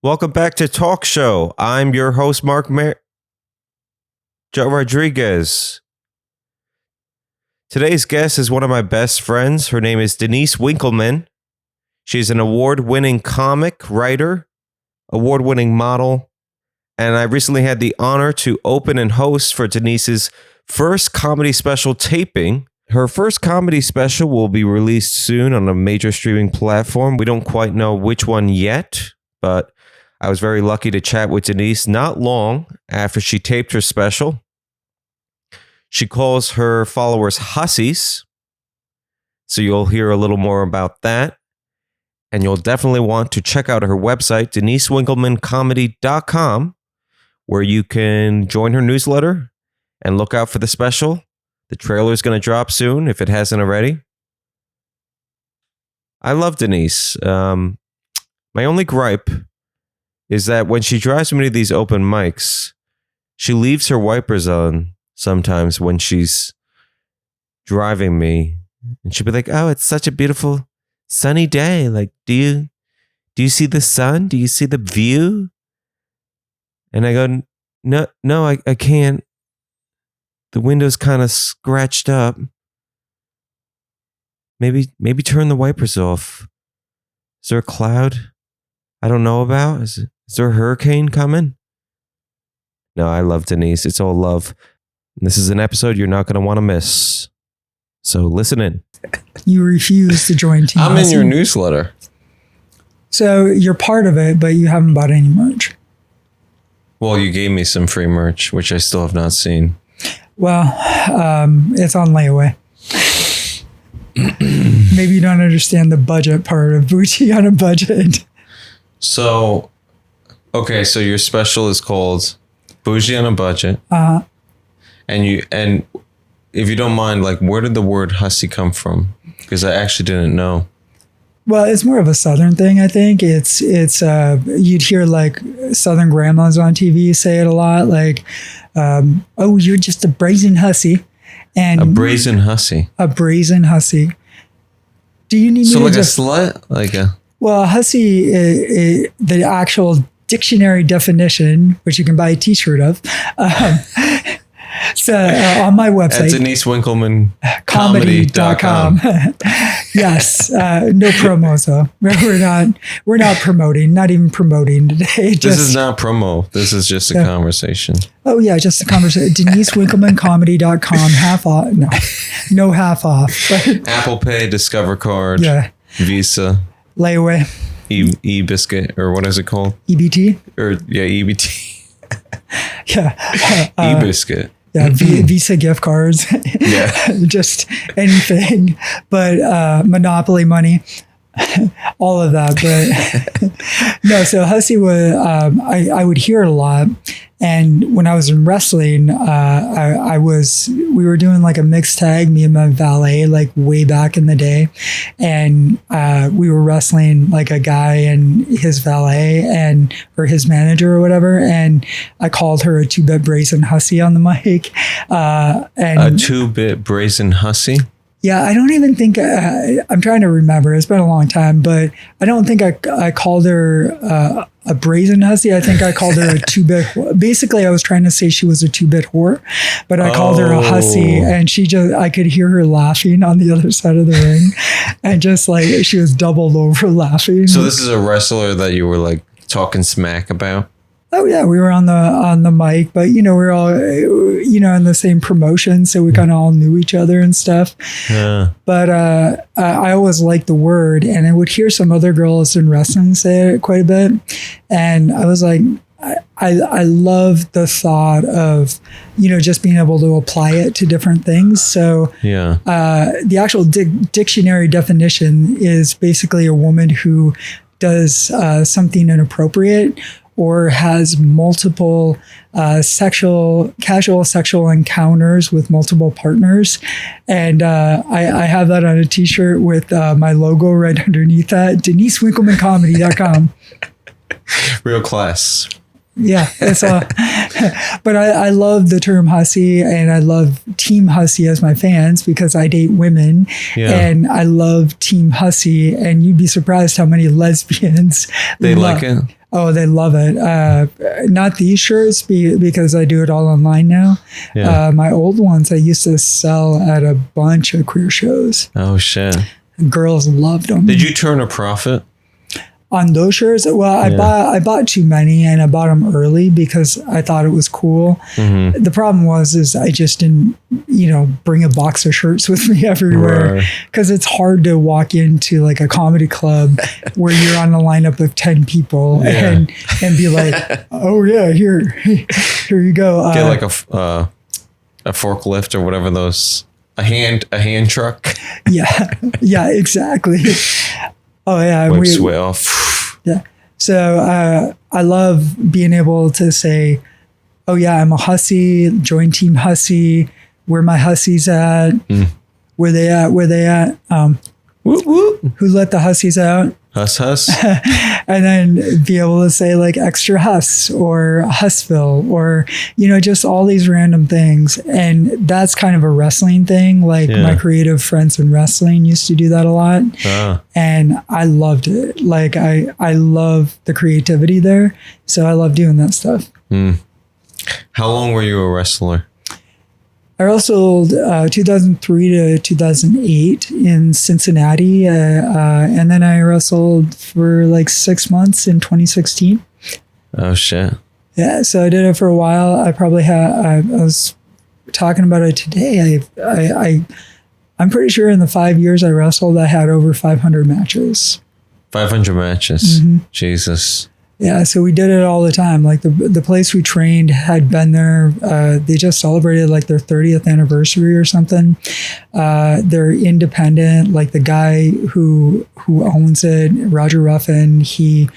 Welcome back to Talk Show. I'm your host, Joe Rodriguez. Today's guest is one of my best friends. Her name is Denise Winkelman. She's an award-winning comic writer, award-winning model, and I recently had the honor to open and host for Denise's first comedy special taping. Her first comedy special will be released soon on a major streaming platform. We don't quite know which one yet, but I was very lucky to chat with Denise not long after she taped her special. She calls her followers hussies, so you'll hear a little more about that. And you'll definitely want to check out her website, DeniseWinkelmanComedy.com, where you can join her newsletter and look out for the special. The trailer is going to drop soon if it hasn't already. I love Denise. My only gripe is that when she drives me to these open mics, she leaves her wipers on sometimes when she's driving me. And she'll be like, "Oh, it's such a beautiful sunny day. Like, do you see the sun? Do you see the view?" And I go, no, I can't. The window's kind of scratched up. Maybe turn the wipers off. Is there a cloud I don't know about? Is there a hurricane coming? No, I love Denise. It's all love. This is an episode you're not going to want to miss. So listen in. You refuse to join Team I'm Hussy. in your newsletter. So you're part of it, but you haven't bought any merch. Well, you gave me some free merch, which I still have not seen. Well, it's on layaway. Maybe you don't understand the budget part of Bougie on a Budget. So, okay, so your special is called Bougie on a Budget. Uh-huh. And if you don't mind, like, where did the word hussy come from? Because I actually didn't know. Well, it's more of a Southern thing, I think. It's you'd hear like Southern grandmas on TV say it a lot, like, "Oh, you're just a brazen hussy," and A brazen hussy. a brazen hussy. Do you need So me like to a just? slut, like a Well, hussy, the actual dictionary definition, which you can buy a T-shirt of. So on my at website, DeniseWinkelmanComedy.com. Yes, no promos though. We're not promoting, not even promoting today. This is not promo. This is just a conversation. Oh yeah, just a conversation. DeniseWinkelmanComedy.com, half off. No half off. But Apple Pay, Discover Card, yeah, Visa, layaway, E-Biscuit, or what is it called? EBT. Or yeah, EBT. Yeah, E-Biscuit. yeah, Visa gift cards. Yeah. Just anything, but Monopoly money. All of that, but no. So hussy was I would hear it a lot, and when I was in wrestling, we were doing like a mixed tag, me and my valet, like way back in the day, and we were wrestling like a guy and his valet or his manager or whatever, and I called her a 2-bit brazen hussy on the mic, and A 2-bit brazen hussy. yeah, I don't even think, I'm trying to remember, it's been a long time, but I don't think I called her a brazen hussy. I think I called her a 2-bit. Basically, I was trying to say she was a 2-bit whore, but I called her a hussy, and I could hear her laughing on the other side of the ring, and just like she was doubled over laughing. So this is a wrestler that you were like talking smack about? Oh yeah, we were on the mic, but we were all in the same promotion, so we kind of all knew each other and stuff. Yeah. But I always liked the word, and I would hear some other girls in wrestling say it quite a bit, and I was like, I love the thought of just being able to apply it to different things. So Yeah. the actual dictionary definition is basically a woman who does something inappropriate or has multiple casual sexual encounters with multiple partners. And I have that on a t-shirt with my logo right underneath that, DeniseWinkelmanComedy.com. Real class. Yeah, it's but I love the term hussy, and I love Team Hussy as my fans because I date women, and I love Team Hussy, and you'd be surprised how many lesbians they like it. Oh, they love it. Not these shirts because I do it all online now. Yeah. My old ones I used to sell at a bunch of queer shows. Oh, shit. Girls loved them. Did you turn a profit? On those shirts? Well, I bought too many and I bought them early because I thought it was cool. Mm-hmm. The problem is I just didn't, bring a box of shirts with me everywhere because it's hard to walk into like a comedy club where you're on a lineup of 10 people and be like, oh yeah, here you go. Get like a forklift or whatever those, a hand truck. Yeah, exactly. Oh yeah. Wipes way off. Yeah. So I love being able to say, oh yeah, I'm a hussy, join Team Hussy. Where my hussies at? Where they at? Whoop, whoop. Who let the hussies out? Huss. And then be able to say like extra Huss or Hussville or, just all these random things. And that's kind of a wrestling thing. Like my creative friends in wrestling used to do that a lot. And I loved it. Like I love the creativity there. So I love doing that stuff. How long were you a wrestler? I wrestled 2003 to 2008 in Cincinnati. And then I wrestled for like 6 months in 2016. Oh, shit. Yeah, so I did it for a while. I probably I was talking about it today. I'm pretty sure in the 5 years I wrestled, I had over 500 matches. 500 matches. Mm-hmm. Jesus. Yeah, so we did it all the time. Like the place we trained had been there. They just celebrated like their 30th anniversary or something. They're independent. Like the guy who owns it, Roger Ruffin, he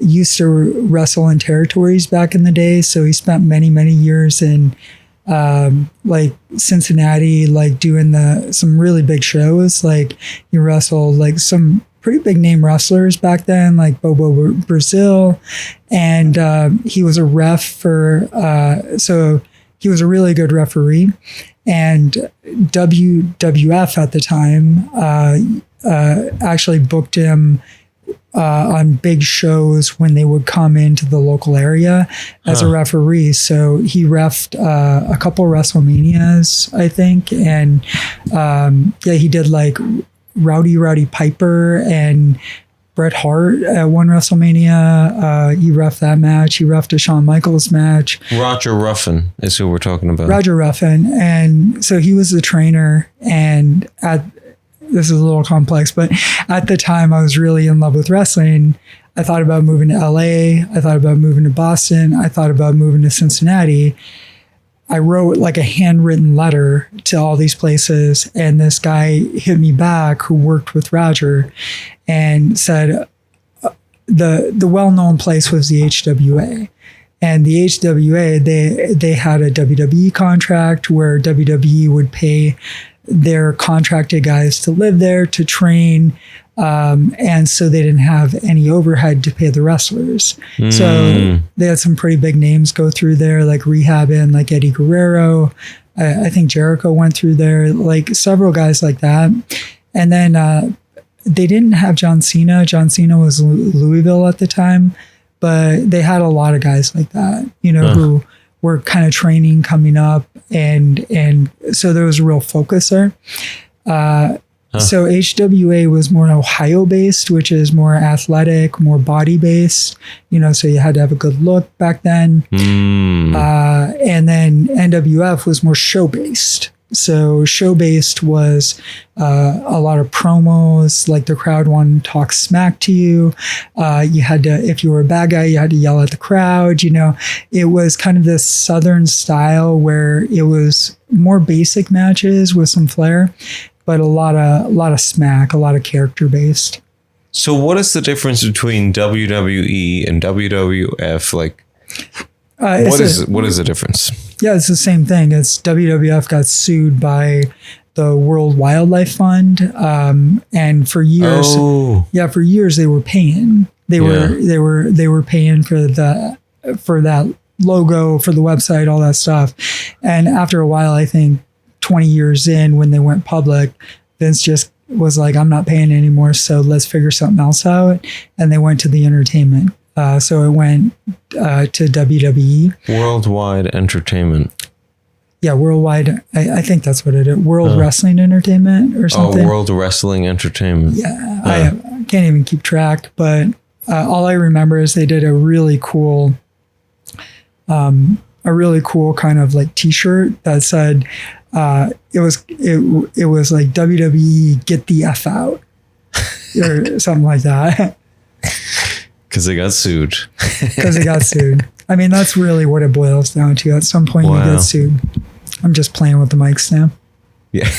used to wrestle in territories back in the day. So he spent many, many years in like Cincinnati, like doing some really big shows. Like he wrestled like some pretty big name wrestlers back then, like Bobo Brazil. And he was a ref so he was a really good referee. And WWF at the time actually booked him on big shows when they would come into the local area as a referee. So he reffed a couple WrestleManias, I think. And he did like Rowdy Piper and Bret Hart at one WrestleMania. He reffed that match. He reffed a Shawn Michaels match. Roger Ruffin is who we're talking about. Roger Ruffin. And so he was the trainer. And this is a little complex, but at the time I was really in love with wrestling. I thought about moving to LA. I thought about moving to Boston. I thought about moving to Cincinnati. I wrote like a handwritten letter to all these places, and this guy hit me back who worked with Roger and said the well-known place was the HWA. And the HWA, they had a WWE contract where WWE would pay their contracted guys to live there, to train, and so they didn't have any overhead to pay the wrestlers. So they had some pretty big names go through there, like Rehabin, like Eddie Guerrero. I think Jericho went through there, like several guys like that. And then they didn't have John Cena. John Cena was Louisville at the time, but they had a lot of guys like that, who were kind of training coming up. And so there was a real focus there. So HWA was more Ohio based, which is more athletic, more body based, so you had to have a good look back then. And then NWF was more show based. So show based was a lot of promos, like the crowd wanted to talk smack to you. You had to, if you were a bad guy, you had to yell at the crowd. It was kind of this Southern style where it was more basic matches with some flair, but a lot of smack, a lot of character based. So what is the difference between WWE and WWF? Like, what is the difference? Yeah, it's the same thing. It's WWF got sued by the World Wildlife Fund, and for years, for years they were paying. They were paying for that logo, for the website, all that stuff. And after a while, I think 20 years in, when they went public, Vince just was like, I'm not paying anymore, so let's figure something else out. And they went to the entertainment So it went to WWE. Worldwide Entertainment. Yeah, Worldwide. I think that's what it is. World Wrestling Entertainment or something. Oh, World Wrestling Entertainment. Yeah, I can't even keep track. But all I remember is they did a really cool kind of like T-shirt that said it was like WWE Get the F Out or something like that. Because they got sued. Because they got sued. I mean, that's really what it boils down to. At some point, you get sued. I'm just playing with the mics now. Yeah.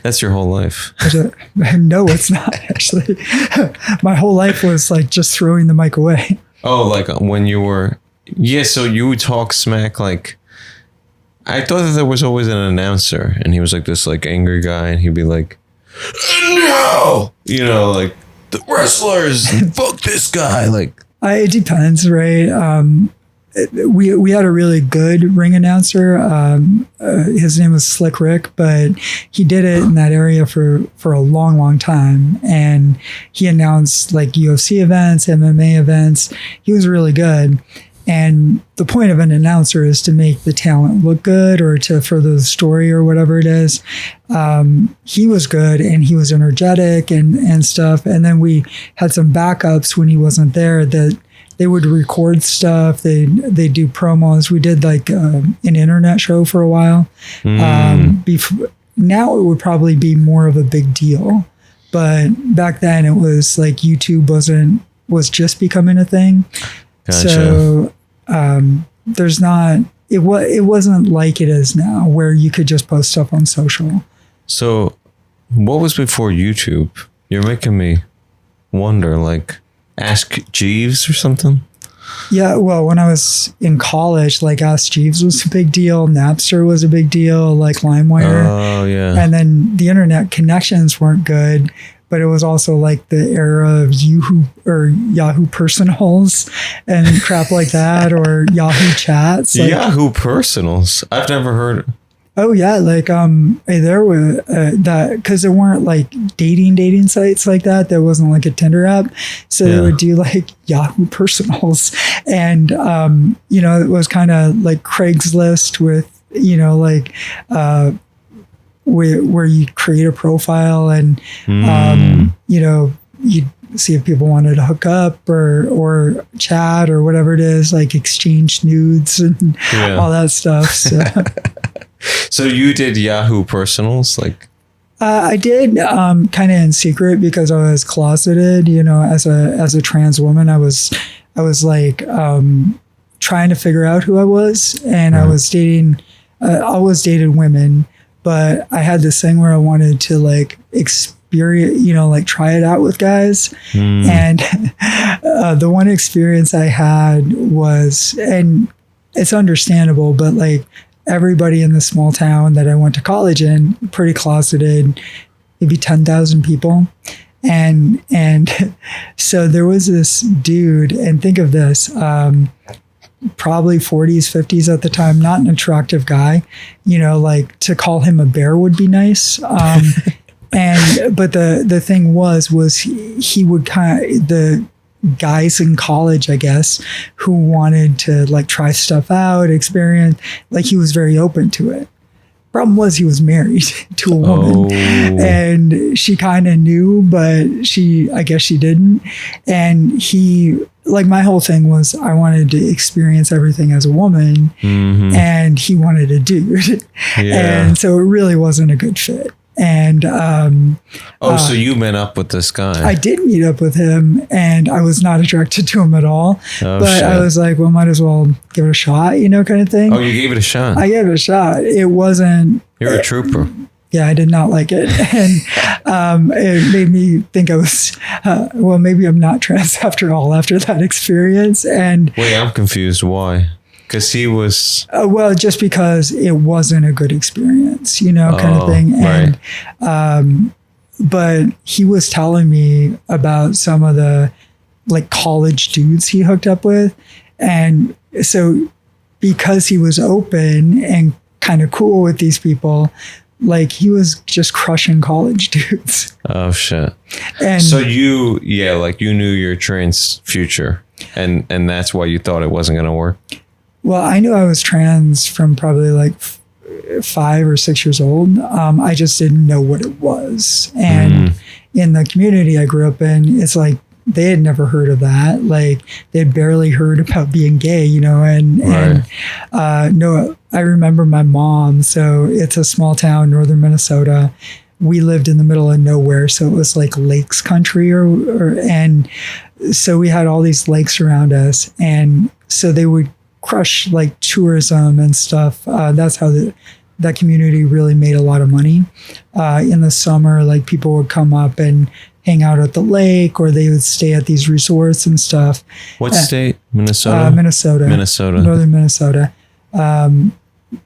That's your whole life. No, it's not, actually. My whole life was like just throwing the mic away. Oh, like when you were... Yeah, so you would talk smack like... I thought that there was always an announcer, and he was like this like angry guy, and he'd be like, no! You know, like, the wrestlers, fuck this guy. Like, it depends, right? We had a really good ring announcer. His name was Slick Rick, but he did it in that area for a long, long time. And he announced like UFC events, MMA events. He was really good. And the point of an announcer is to make the talent look good or to further the story or whatever it is. He was good and he was energetic and stuff. And then we had some backups when he wasn't there that they would record stuff. They do promos. We did like an internet show for a while. Now it would probably be more of a big deal. But back then it was like YouTube was just becoming a thing. Gotcha. So it wasn't like it is now where you could just post stuff on social. So what was before YouTube? You're making me wonder, like Ask Jeeves or something? Yeah, well, when I was in college, like Ask Jeeves was a big deal. Napster was a big deal, like LimeWire. Oh, yeah. And then the internet connections weren't good. But it was also like the era of Yahoo Personals and crap like that, or Yahoo Chats. Like, Yahoo Personals? I've never heard. Oh yeah, like there were that because there weren't like dating sites like that. There wasn't like a Tinder app, so they would do like Yahoo Personals, and it was kind of like Craigslist with like. Where you create a profile and you see if people wanted to hook up or chat or whatever it is, like exchange nudes and all that stuff. So, so you did Yahoo Personals, like? I did kind of in secret because I was closeted. As a trans woman, I was like trying to figure out who I was, and I was dating. I always dated women. But I had this thing where I wanted to like experience, like try it out with guys. And the one experience I had was, and it's understandable, but like everybody in the small town that I went to college in, pretty closeted, maybe 10,000 people. And so there was this dude, and think of this, probably 40s, 50s at the time, not an attractive guy, like to call him a bear would be nice. But the thing was he would the guys in college, I guess, who wanted to like try stuff out, experience, like he was very open to it. Problem was he was married to a woman and she kind of knew, but I guess she didn't. And like my whole thing was I wanted to experience everything as a woman and he wanted a dude. Yeah. And so it really wasn't a good fit. And so you met up with this guy? I did meet up with him, and I was not attracted to him at all. Shit. I was like, well, might as well give it a shot, kind of thing. Oh, you gave it a shot? I gave it a shot. It wasn't. You're a trooper. Yeah, I did not like it, and it made me think I was. Well, maybe I'm not trans after all. After that experience, and wait, I'm confused. Why? Because he was... well, just because it wasn't a good experience, kind of thing. And, right. But he was telling me about some of the like college dudes he hooked up with. And so because he was open and kind of cool with these people, Like he was just crushing college dudes. Oh shit. And so you knew your trans future and that's why you thought it wasn't going to work. Well, I knew I was trans from probably like 5 or 6 years old. I just didn't know what it was. And in the community I grew up in, it's like they had never heard of that. Like they'd barely heard about being gay, you know, and no, I remember my mom. So it's a small town, northern Minnesota. We lived in the middle of nowhere. So it was like lakes country and so we had all these lakes around us. And so they would crush like tourism and stuff. That's how that community really made a lot of money. In the summer, like people would come up and hang out at the lake, or they would stay at these resorts and stuff. What state? Minnesota? Minnesota. Northern Minnesota.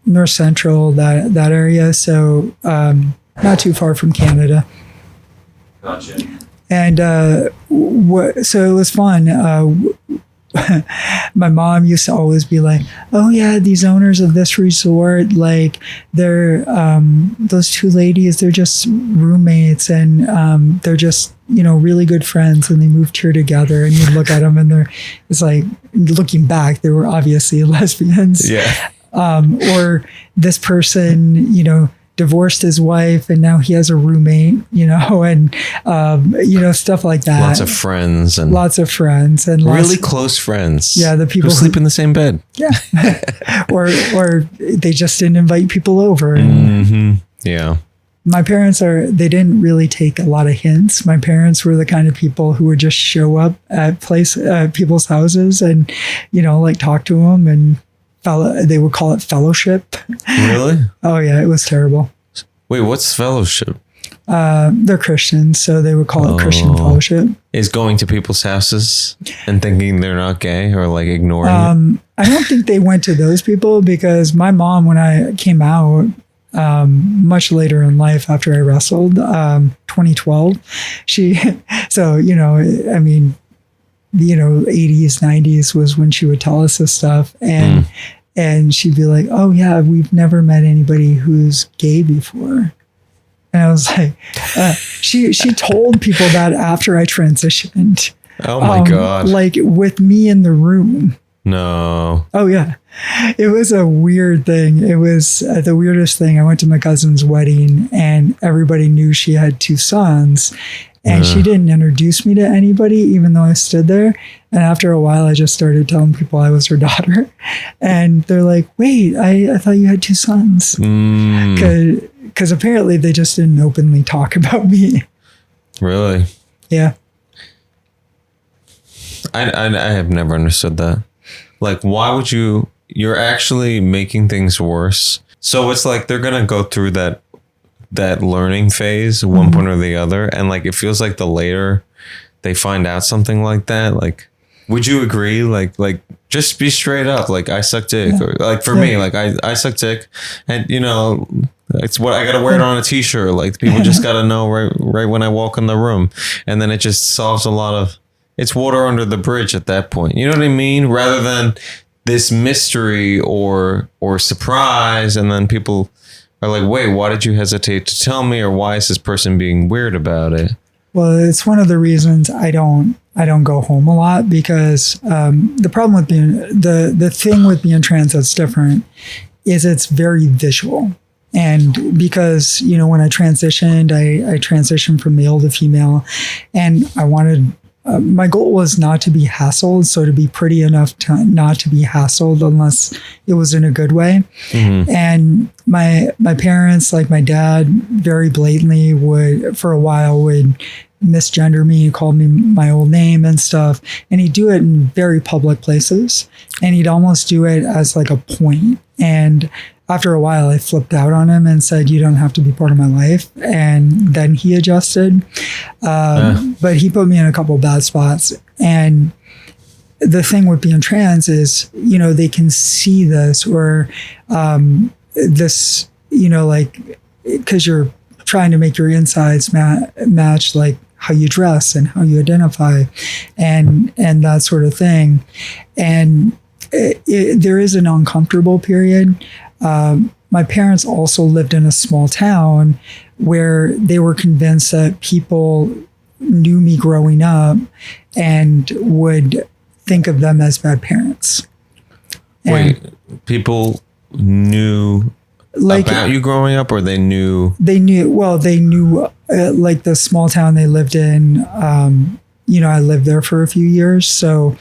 North Central, that area. So not too far from Canada. Gotcha. And so it was fun. My mom used to always be like, oh yeah, these owners of this resort, like they're those two ladies, they're just roommates and they're just, you know, really good friends and they moved here together. And you look at them and it's like, looking back, they were obviously lesbians. Yeah. Or this person, you know, divorced his wife and now he has a roommate, you know, and you know, stuff like that. Lots of friends and really close friends. Yeah, the people who sleep in the same bed. Yeah. or they just didn't invite people over. Yeah. My parents they didn't really take a lot of hints. My parents were the kind of people who would just show up at people's houses and, you know, like talk to them and they would call it fellowship. Really? Oh yeah, it was terrible. Wait, what's fellowship? They're Christians, so they would call it Christian fellowship. Is going to people's houses and thinking they're not gay or like ignoring it? I don't think they went to those people because my mom, when I came out, much later in life after I wrestled, 2012, so, you know, I mean, you know, 80s, 90s was when she would tell us this stuff. And she'd be like, oh yeah, we've never met anybody who's gay before. And I was like, she told people that after I transitioned. Oh my God. Like with me in the room. No. Oh yeah. It was a weird thing. It was the weirdest thing. I went to my cousin's wedding and everybody knew she had 2 sons. And she didn't introduce me to anybody, even though I stood there. And after a while, I just started telling people I was her daughter. And they're like, wait, I thought you had 2 sons. Because apparently they just didn't openly talk about me. Really? Yeah. I have never understood that. Like, why would you're actually making things worse. So it's like they're going to go through that learning phase, one point or the other. And like, it feels like the later they find out something like that, like, would you agree? Like just be straight up. Like, I suck dick. Or like for me, like I suck dick, and you know, it's what I got to wear it on a t-shirt. Like people just got to know right when I walk in the room, and then it just solves a lot of, it's water under the bridge at that point. You know what I mean? Rather than this mystery or surprise. And then people are like, wait, why did you hesitate to tell me? Or why is this person being weird about it? Well, it's one of the reasons I don't go home a lot, because the problem with being the thing with being trans that's different is it's very visual. And because, you know, when I transitioned, I transitioned from male to female, and I wanted, my goal was not to be hassled. So to be pretty enough to not to be hassled unless it was in a good way. Mm-hmm. And my parents, like my dad, very blatantly would misgender me, call me my old name and stuff. And he'd do it in very public places. And he'd almost do it as like a point. And after a while, I flipped out on him and said, you don't have to be part of my life. And then he adjusted. But he put me in a couple of bad spots. And the thing with being trans is, you know, they can see this or this, you know, like, because you're trying to make your insides match like how you dress and how you identify and that sort of thing. And there is an uncomfortable period. my parents also lived in a small town where they were convinced that people knew me growing up and would think of them as bad parents. Wait, people knew about you growing up, or they knew? They knew like the small town they lived in. I lived there for a few years. So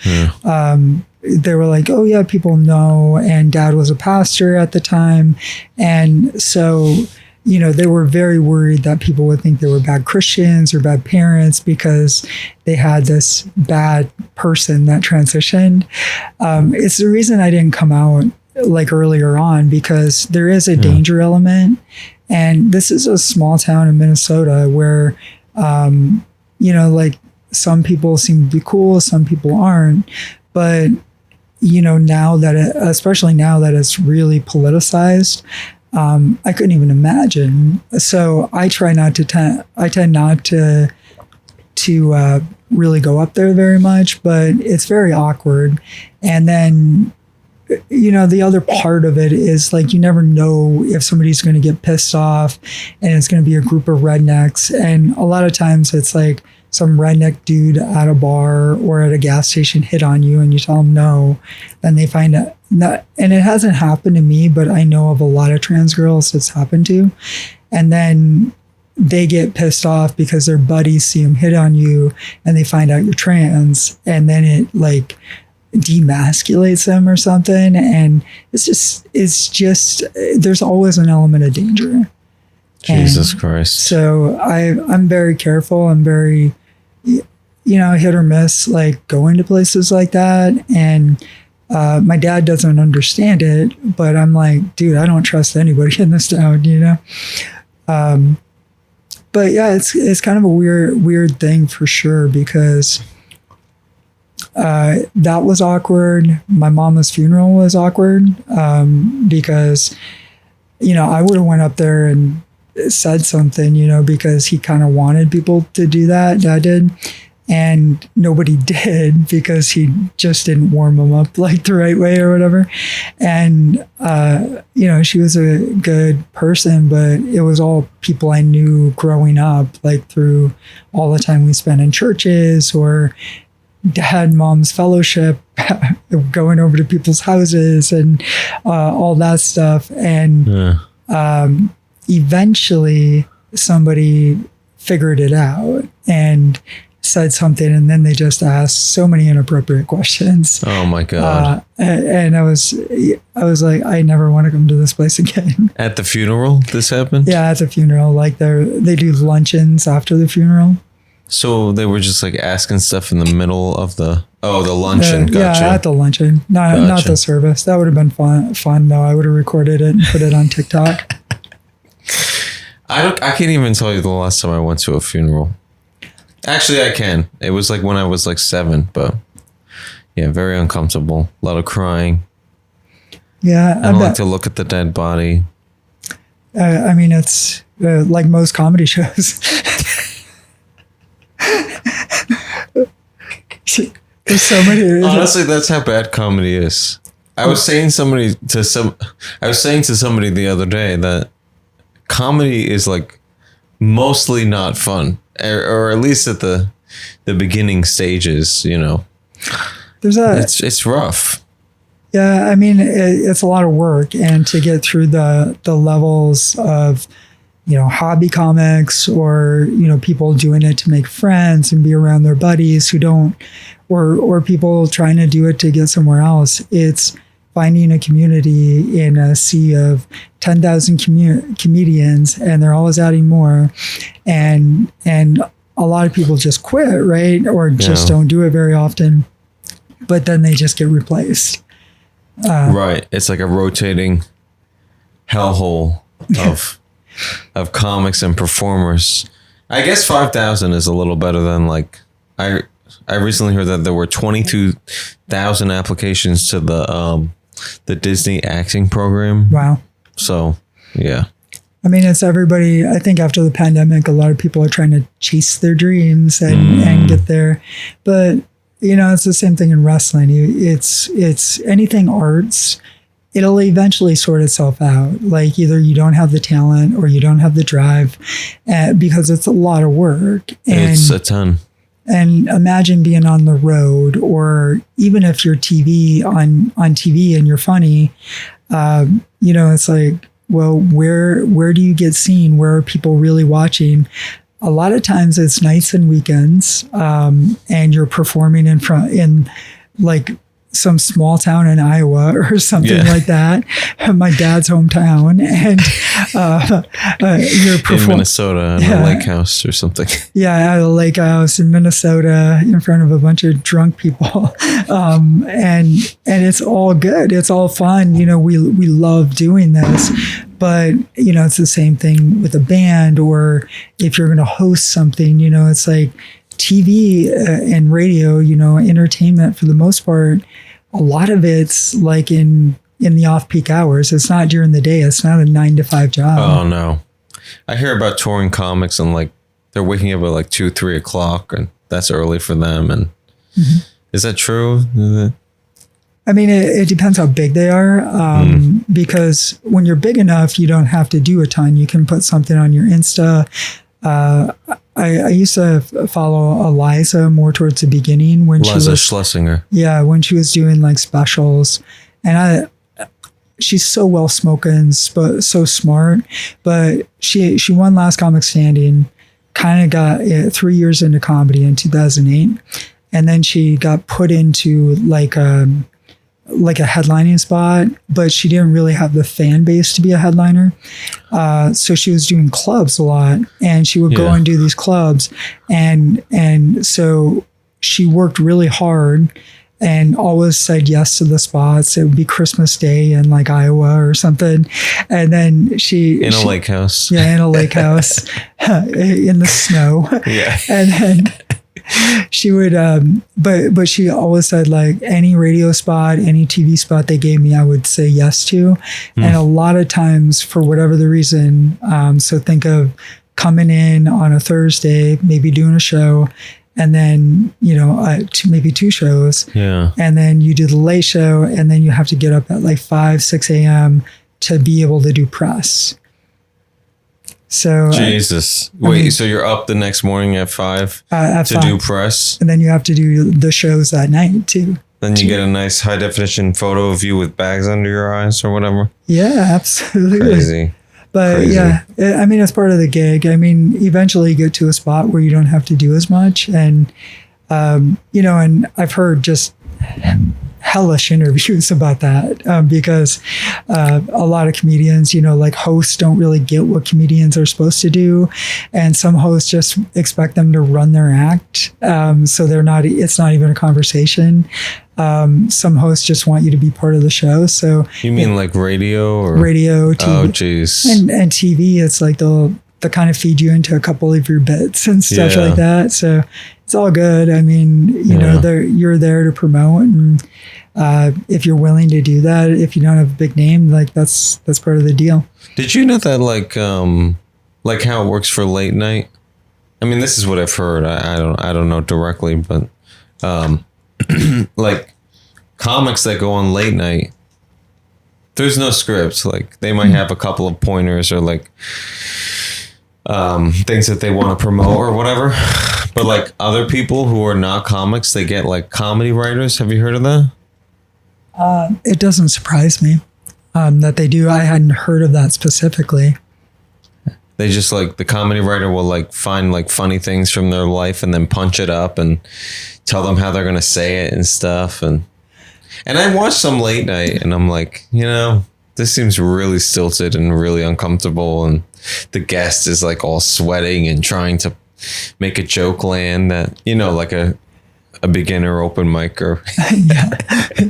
they were like, oh yeah, people know. And dad was a pastor at the time. And so, they were very worried that people would think they were bad Christians or bad parents because they had this bad person that transitioned. It's the reason I didn't come out like earlier on, because there is a danger element. And this is a small town in Minnesota where, like some people seem to be cool, some people aren't. But, now that especially now that it's really politicized, I couldn't even imagine. So I try not to, I tend not to really go up there very much, but it's very awkward. And then, the other part of it is like, you never know if somebody's going to get pissed off and it's going to be a group of rednecks. And a lot of times it's like some redneck dude at a bar or at a gas station hit on you and you tell them no. Then they find out that, and it hasn't happened to me, but I know of a lot of trans girls it's happened to. And then they get pissed off because their buddies see them hit on you and they find out you're trans. And then it like demasculates them or something. And it's just there's always an element of danger. Jesus Christ. So I'm very careful. I'm very, hit or miss, like going to places like that. And my dad doesn't understand it, but I'm like, dude, I don't trust anybody in this town, But yeah, it's kind of a weird thing for sure, because that was awkward. My mama's funeral was awkward because, I would have went up there and said something, because he kind of wanted people to do that. Dad did. And nobody did because he just didn't warm them up like the right way or whatever. And, she was a good person, but it was all people I knew growing up, like through all the time we spent in churches or dad, mom's fellowship, going over to people's houses and all that stuff. And eventually somebody figured it out and said something, and then they just asked so many inappropriate questions. Oh my God. And I was like, I never want to come to this place again. At the funeral this happened? Yeah, at the funeral. Like they do luncheons after the funeral. So they were just like asking stuff in the middle of the luncheon. Gotcha. Yeah, at the luncheon. Not the service. That would have been fun though. I would have recorded it and put it on TikTok. I can't even tell you the last time I went to a funeral. Actually, I can. It was like when I was like 7, but yeah, very uncomfortable. A lot of crying. Yeah. I don't like to look at the dead body. I mean, it's like most comedy shows. There's so many. Honestly, that's how bad comedy is. I was saying to somebody the other day that comedy is like mostly not fun. Or at least at the beginning stages, it's rough. Yeah, I mean, it's a lot of work, and to get through the levels of, hobby comics or, people doing it to make friends and be around their buddies who don't, or people trying to do it to get somewhere else. It's finding a community in a sea of 10,000 comedians, and they're always adding more. And a lot of people just quit, right? Or just don't do it very often, but then they just get replaced. Right. It's like a rotating hellhole of comics and performers. I guess 5,000 is a little better than like, I recently heard that there were 22,000 applications to the Disney acting program. Wow. So, yeah. I mean, it's everybody. I think after the pandemic, a lot of people are trying to chase their dreams and get there. But, it's the same thing in wrestling. It's anything arts it'll eventually sort itself out. Like either you don't have the talent or you don't have the drive, because it's a lot of work. And It's a ton. And imagine being on the road, or even if you're on TV and you're funny, it's like, well, where do you get seen? Where are people really watching? A lot of times it's nights and weekends, and you're performing in like some small town in Iowa or something like that, my dad's hometown, and you're performing in Minnesota in a lake house or something. Yeah, at a lake house in Minnesota in front of a bunch of drunk people, and it's all good. It's all fun. We love doing this. But, it's the same thing with a band, or if you're going to host something, it's like TV and radio, entertainment for the most part, a lot of it's like in the off-peak hours. It's not during the day. It's not a 9 to 5 job. Oh, no. I hear about touring comics and like they're waking up at like 2, 3 o'clock, and that's early for them. And is that true? I mean, it depends how big they are, because when you're big enough, you don't have to do a ton. You can put something on your Insta. I used to follow Eliza more towards the beginning when Eliza Schlesinger. Yeah, when she was doing like specials, and she's so well spoken, so smart. But she won Last Comic Standing, kind of got 3 years into comedy in 2008, and then she got put into like a headlining spot, but she didn't really have the fan base to be a headliner. So she was doing clubs a lot, and she would go and do these clubs. And so she worked really hard and always said yes to the spots. It would be Christmas Day in like Iowa or something. And then in a lake house. Yeah, in a lake house in the snow. Yeah. And then she would, but she always said like any radio spot, any TV spot they gave me, I would say yes to. And a lot of times, for whatever the reason, so think of coming in on a Thursday, maybe doing a show, and then, maybe 2 shows. Yeah. And then you do the late show, and then you have to get up at like 5, 6 a.m. to be able to do press. So Jesus. Wait, so you're up the next morning at 5 to 5. Do press? And then you have to do the shows that night too. Then you get a nice high definition photo of you with bags under your eyes or whatever. Yeah, absolutely. Crazy. But Crazy. Yeah, I mean, it's part of the gig. I mean, eventually you get to a spot where you don't have to do as much. And, and I've heard just hellish interviews about that, because a lot of comedians, like hosts don't really get what comedians are supposed to do. And some hosts just expect them to run their act. So it's not even a conversation. Some hosts just want you to be part of the show. So you mean like radio or radio, TV. Oh, geez. And TV, it's like they'll kind of feed you into a couple of your bits and stuff like that. So it's all good. I mean, you're there to promote, and if you're willing to do that, if you don't have a big name, like that's part of the deal. Did you know that like how it works for late night? I mean, this is what I've heard. I don't know directly, but like comics that go on late night, there's no script. Like they might have a couple of pointers or like things that they want to promote or whatever. But like other people who are not comics, they get like comedy writers. Have you heard of that? It doesn't surprise me that they do. I hadn't heard of that specifically. They just like the comedy writer will like find like funny things from their life and then punch it up and tell them how they're going to say it and stuff. And I watched some late night and I'm like, this seems really stilted and really uncomfortable. And the guest is like all sweating and trying to make a joke land that, like a beginner open mic or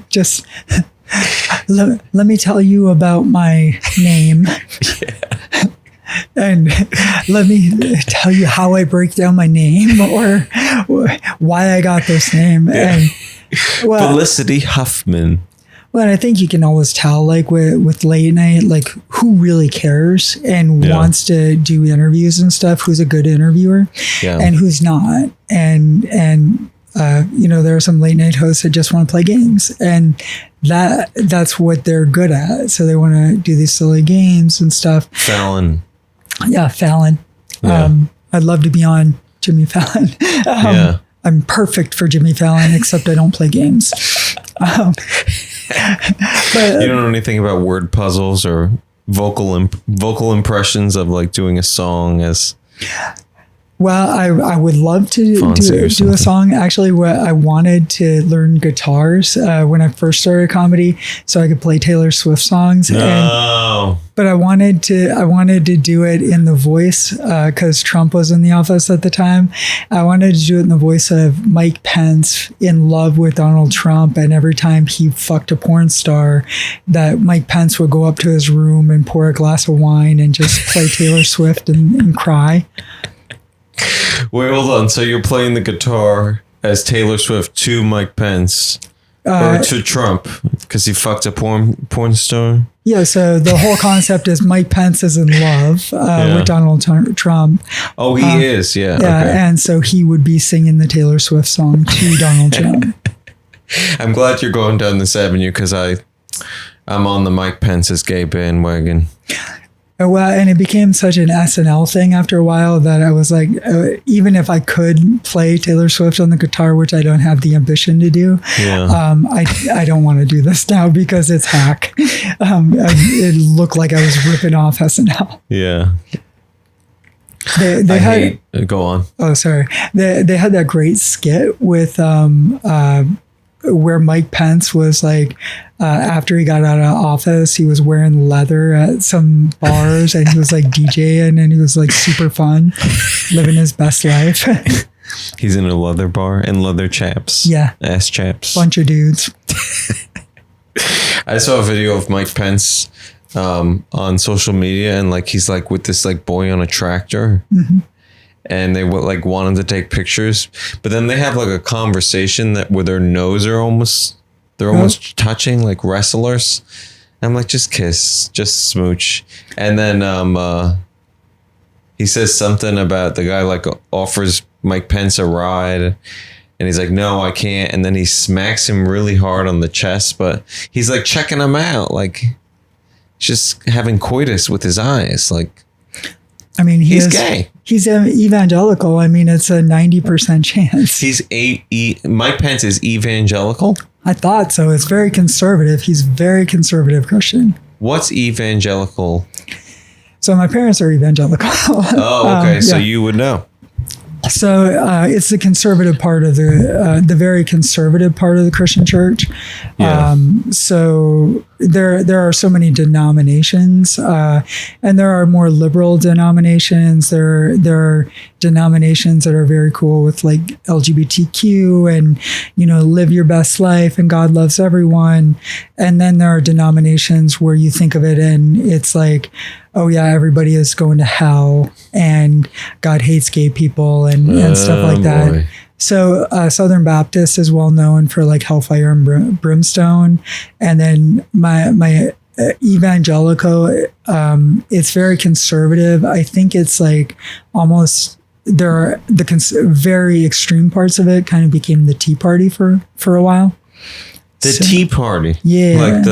just let me tell you about my name. And let me tell you how I break down my name or why I got this name. And Felicity Huffman. Well, and I think you can always tell, like with late night, like who really cares and wants to do interviews and stuff, who's a good interviewer and who's not. And there are some late night hosts that just want to play games, and that's what they're good at. So they want to do these silly games and stuff. Fallon. Yeah, Fallon. Yeah. I'd love to be on Jimmy Fallon. Yeah. I'm perfect for Jimmy Fallon, except I don't play games. But You don't know anything about word puzzles or vocal impressions of like doing a song as. Well, I would love to do a song. Actually, what I wanted to learn guitars when I first started comedy, so I could play Taylor Swift songs. But I wanted to do it in the voice because Trump was in the office at the time. I wanted to do it in the voice of Mike Pence in love with Donald Trump, and every time he fucked a porn star, that Mike Pence would go up to his room and pour a glass of wine and just play Taylor Swift and cry. Wait, hold on. So you're playing the guitar as Taylor Swift to Mike Pence or to Trump because he fucked a porn star? Yeah, so the whole concept is Mike Pence is in love with Donald Trump. Oh, he is, yeah. Yeah, okay. And so he would be singing the Taylor Swift song to Donald Trump. I'm glad you're going down this avenue because I'm on the Mike Pence's gay bandwagon. Well, and it became such an SNL thing after a while that I was like, even if I could play Taylor Swift on the guitar, which I don't have the ambition to do, I don't want to do this now because it's hack. It looked like I was ripping off SNL. Yeah. Go on. Oh, sorry. They had that great skit with where Mike Pence was like, after he got out of office, he was wearing leather at some bars and he was like DJing and he was like super fun, living his best life. He's in a leather bar and leather chaps. Yeah. Ass chaps. Bunch of dudes. I saw a video of Mike Pence on social media and like he's like with this like boy on a tractor. Mm-hmm. And they like wanted to take pictures, but then they have like a conversation that where their nose are almost touching like wrestlers. I'm like, just kiss, just smooch. And then he says something about the guy like offers Mike Pence a ride and he's like, no, I can't. And then he smacks him really hard on the chest, but he's like checking him out. Like just having coitus with his eyes. Like, I mean, he's gay. He's an evangelical. I mean, it's a 90% chance. He's Mike Pence is evangelical? I thought so. It's very conservative. He's very conservative Christian. What's evangelical? So my parents are evangelical. Oh, okay. So you would know. So it's the conservative part of the very conservative part of the Christian church. Yeah. So there are so many denominations, and there are more liberal denominations. There are denominations that are very cool with like LGBTQ and live your best life and God loves everyone. And then there are denominations where you think of it and it's like, oh yeah, everybody is going to hell and God hates gay people and stuff like that. Boy. So Southern Baptist is well known for like hellfire and brimstone. And then my evangelical, it's very conservative. I think it's like almost there are very extreme parts of it kind of became the Tea Party for a while. The Tea Party? Yeah. Like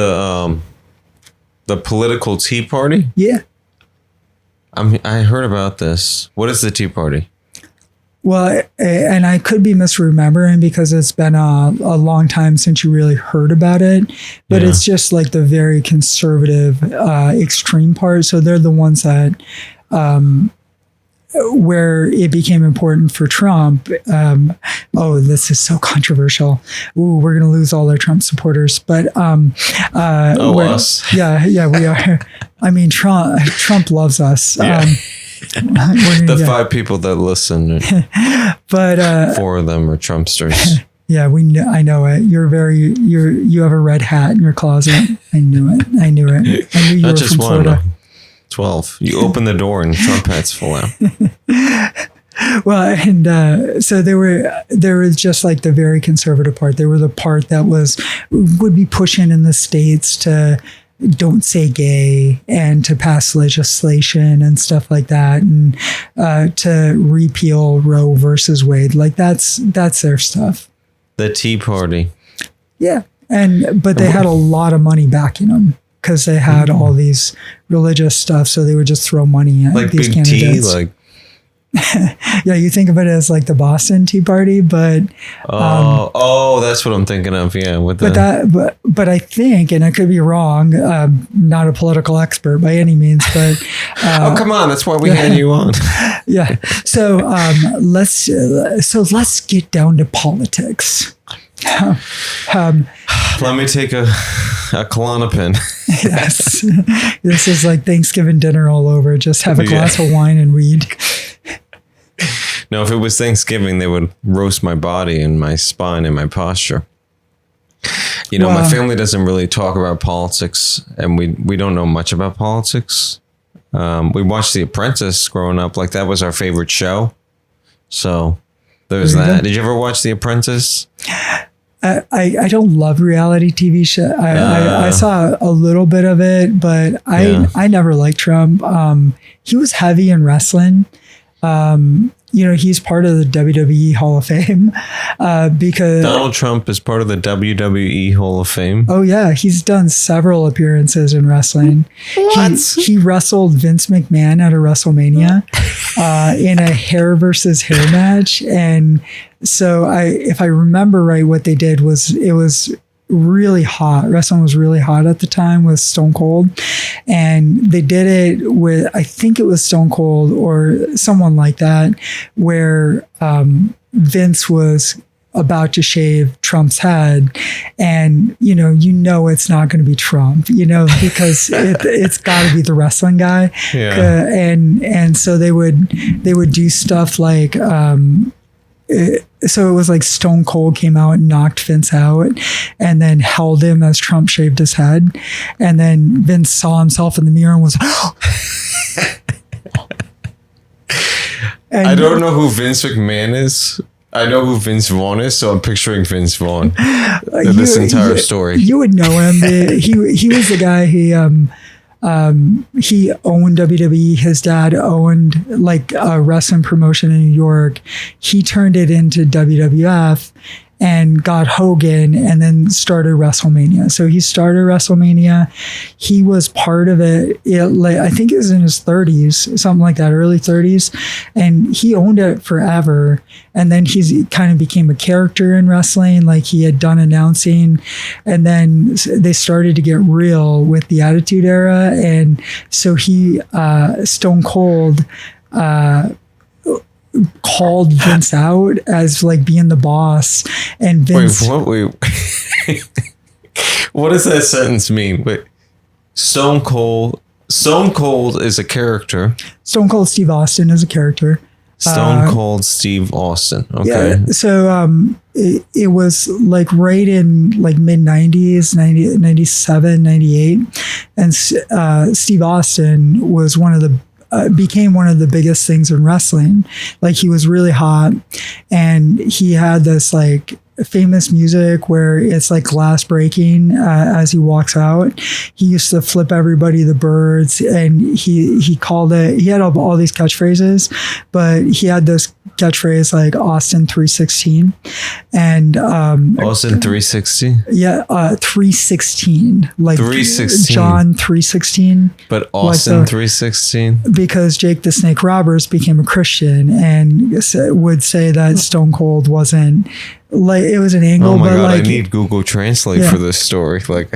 the political Tea Party? Yeah. I heard about this. What is the Tea Party? Well, and I could be misremembering because it's been a long time since you really heard about it, but it's just like the very conservative extreme part. So they're the ones that where it became important for Trump. This is so controversial. Ooh, we're going to lose all our Trump supporters. But us. Yeah, we are. I mean, Trump loves us. Yeah. The 5 people that listen, but 4 of them are Trumpsters. Yeah, I know it. You have a red hat in your closet. I knew it. I knew you Not were just from one. Florida. 12. You open the door and Trump hats fall out. Well, and so there was just like the very conservative part. They were the part that would be pushing in the states to don't say gay and to pass legislation and stuff like that, and to repeal Roe versus Wade. Like that's their stuff. The Tea Party. Yeah. But they had a lot of money backing them because they had all these religious stuff. So they would just throw money at Like these Big T, candidates. like Yeah, you think of it as like the Boston Tea Party, but that's what I'm thinking of. Yeah, with but I think, and I could be wrong, not a political expert by any means, but oh, come on, that's why we had you on. yeah. So let's get down to politics. Let me take a Klonopin. Yes, this is like Thanksgiving dinner all over. Just have a glass of wine and read. No, if it was Thanksgiving, they would roast my body and my spine and my posture. You know, my family doesn't really talk about politics, and we don't know much about politics. We watched The Apprentice growing up. Like, that was our favorite show. So there's that. Did you ever watch The Apprentice? I don't love reality TV show. I saw a little bit of it, but I never liked Trump. He was heavy in wrestling. He's part of the WWE Hall of Fame because Donald Trump is part of the WWE Hall of Fame. Oh yeah, he's done several appearances in wrestling. What? He wrestled Vince McMahon at a WrestleMania in a hair versus hair match, and so if I remember right, what they did was it was really hot. Wrestling was really hot at the time with Stone Cold, and they did it with, I think it was Stone Cold or someone like that, where Vince was about to shave Trump's head, and it's not going to be Trump, because it's got to be the wrestling guy. Yeah. And so they would do stuff like so it was like Stone Cold came out and knocked Vince out and then held him as Trump shaved his head. And then Vince saw himself in the mirror and was, I don't know who Vince McMahon is. I know who Vince Vaughn is, so I'm picturing Vince Vaughn. This entire story. You would know him. He was the guy he owned WWE. His dad owned like a wrestling promotion in New York. He turned it into WWF and got Hogan and then started WrestleMania. So he started WrestleMania. He was part of it. I think it was in his 30s, something like that, early 30s. And he owned it forever. And then he kind of became a character in wrestling. Like he had done announcing. And then they started to get real with the Attitude Era. And so Stone Cold, called Vince out as like being the boss, and Vince. Wait. What does that sentence mean? Wait, Stone Cold is a character. Stone Cold Steve Austin is a character. Stone Cold Steve Austin. Okay. Yeah, so it was like right in like mid 90s, 97, 98, and Steve Austin was became one of the biggest things in wrestling. Like he was really hot, and he had this like famous music where it's like glass breaking as he walks out. He used to flip everybody the birds, and he called it, he had all these catchphrases, but he had this catchphrase like Austin 316, and Austin 360. Yeah, 316, like 316. John 316. But Austin 316, because Jake the Snake Roberts became a Christian and would say that Stone Cold wasn't like, it was an angle. Oh my but god! like, I need Google Translate for this story. Like,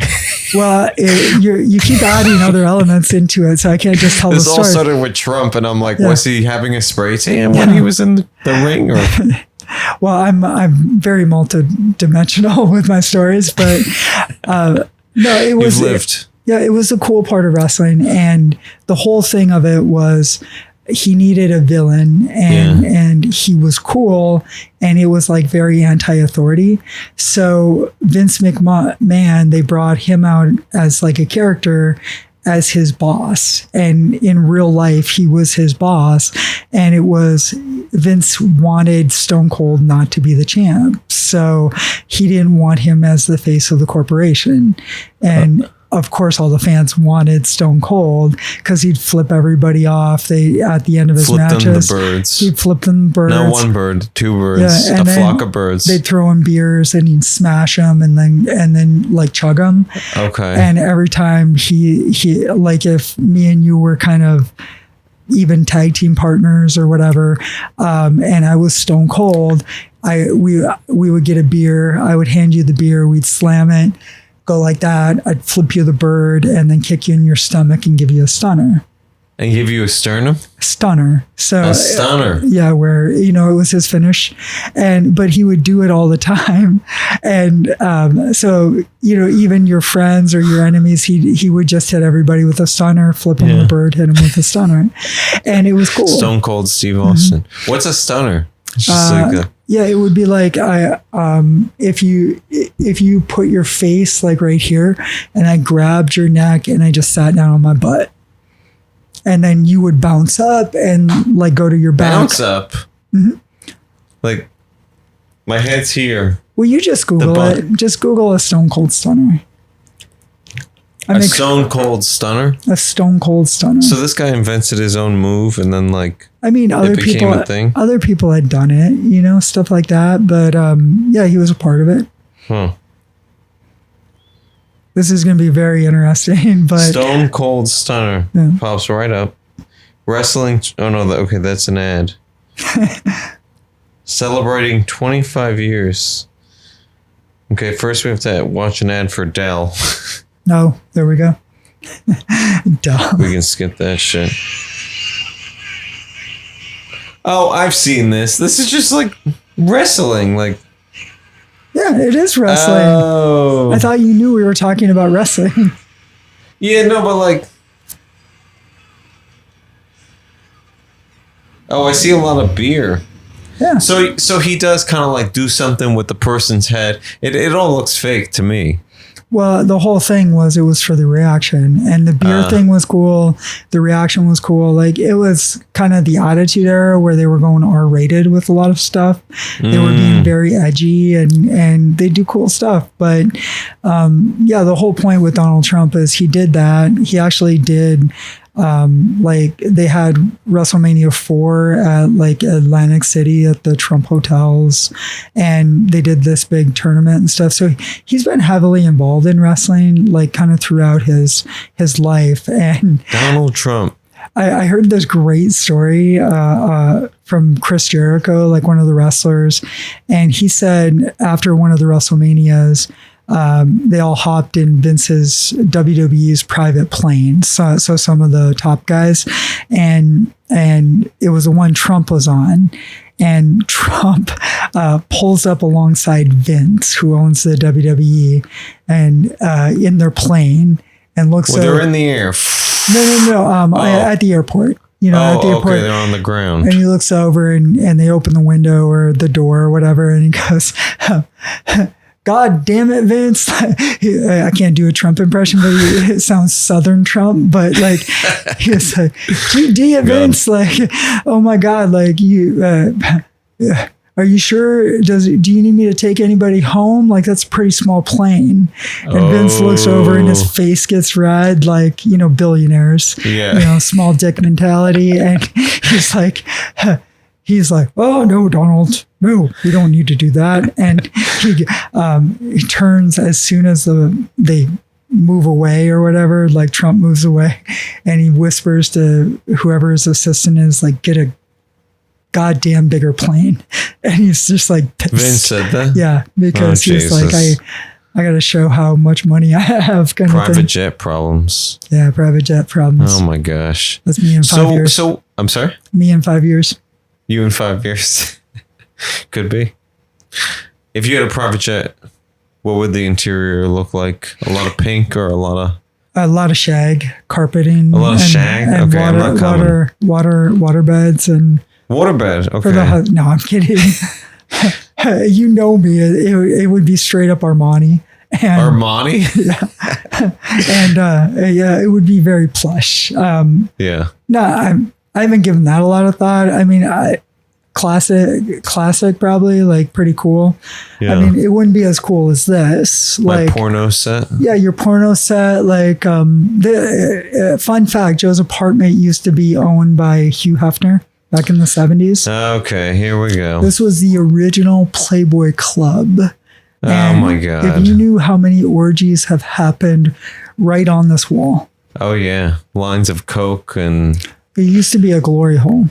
well, you keep adding other elements into it, so I can't just tell the story. This all started with Trump, and I'm like, was he having a spray tan when he was in the ring? Or well, I'm very multi-dimensional with my stories, but no, it was. You've lived. It was a cool part of wrestling, and the whole thing of it was he needed a villain, and he was cool, and it was like very anti-authority. So Vince McMahon, they brought him out as like a character, as his boss, and in real life he was his boss, and it was Vince wanted Stone Cold not to be the champ, so he didn't want him as the face of the corporation. And of course, all the fans wanted Stone Cold because he'd flip everybody off. At the end of his matches, them the birds. He'd flip them the birds. Not one bird, two birds, a flock of birds. They'd throw him beers and he'd smash them and then like chug them. Okay. And every time he like if me and you were kind of even tag team partners or whatever, and I was Stone Cold, we would get a beer. I would hand you the beer. We'd slam it, go like that. I'd flip you the bird and then kick you in your stomach and give you a stunner. And give you a sternum? Stunner. So a stunner. Yeah, where it was his finish, but he would do it all the time, and so even your friends or your enemies, he would just hit everybody with a stunner, flip him the bird, hit him with a stunner, and it was cool. Stone Cold Steve Austin. Mm-hmm. What's a stunner? It's just yeah, it would be like if you put your face like right here, and I grabbed your neck and I just sat down on my butt. And then you would bounce up and like go to your back. Bounce up? Mm-hmm. Like, my head's here. Well, you just Google it. Just Google a Stone Cold Stunner. A Stone Cold Stunner? A Stone Cold Stunner. So this guy invented his own move and then like other people had done it, stuff like that. But yeah, he was a part of it. Huh. This is going to be very interesting, but Stone Cold Stunner pops right up. Wrestling. Oh no. Okay, that's an ad. Celebrating 25 years. Okay, first we have to watch an ad for Dell. No, there we go. Dell. We can skip that shit. Oh, I've seen this. This is just like wrestling, like. Yeah, it is wrestling. Oh. I thought you knew we were talking about wrestling. Yeah, no, but like... Oh, I see a lot of beer. Yeah. So he does kind of like do something with the person's head. It all looks fake to me. Well, the whole thing was it was for the reaction, and the beer thing was cool. The reaction was cool. Like it was kind of the Attitude Era where they were going R-rated with a lot of stuff. They were being very edgy and they do cool stuff. But yeah, the whole point with Donald Trump is he did that. He actually did. Like they had WrestleMania 4 at like Atlantic City at the Trump hotels, and they did this big tournament and stuff. So he's been heavily involved in wrestling, like kind of throughout his life. And Donald Trump. I heard this great story from Chris Jericho, like one of the wrestlers, and he said after one of the WrestleManias, they all hopped in Vince's WWE's private plane. So some of the top guys, and it was the one Trump was on, and Trump pulls up alongside Vince, who owns the WWE, and in their plane, and looks. Well, they're in the air. No. At the airport. At the airport. Okay, they're on the ground. And he looks over and they open the window or the door or whatever, and he goes, God damn it, Vince. I can't do a Trump impression, but it sounds Southern Trump. But like, he was like, GD it, Vince. Like, oh my God, like you, are you sure? Do you need me to take anybody home? Like, that's a pretty small plane. And Vince looks over and his face gets red, like, billionaires, small dick mentality. And he's like, oh no, Donald, no, we don't need to do that. And he turns as soon as they move away or whatever, like Trump moves away, and he whispers to whoever his assistant is, like, get a goddamn bigger plane. And he's just like pissed. Vince said that? Yeah, because he's like, I got to show how much money I have. Kind private of thing. Jet problems. Yeah, private jet problems. Oh my gosh. That's me in 5 years. So I'm sorry? Me in 5 years. You in 5 years? Could be. If you had a private jet, what would the interior look like? A lot of pink or a lot of shag, carpeting. A lot of shag? And okay, I'm not coming. Water beds and... Waterbed, okay. No, I'm kidding. You know me. It would be straight up Armani. And, Armani? Yeah. And yeah, it would be very plush. Yeah. No, I haven't given that a lot of thought. I mean, classic, probably like pretty cool. Yeah. I mean, it wouldn't be as cool as this. My Like porno set. yeah, your porno set. Like the fun fact, Joe's apartment used to be owned by Hugh Hefner back in the 70s. Okay, here we go. This was the original Playboy Club. Oh my God. If you knew how many orgies have happened right on this wall. Oh yeah, lines of coke and It used to be a glory hole.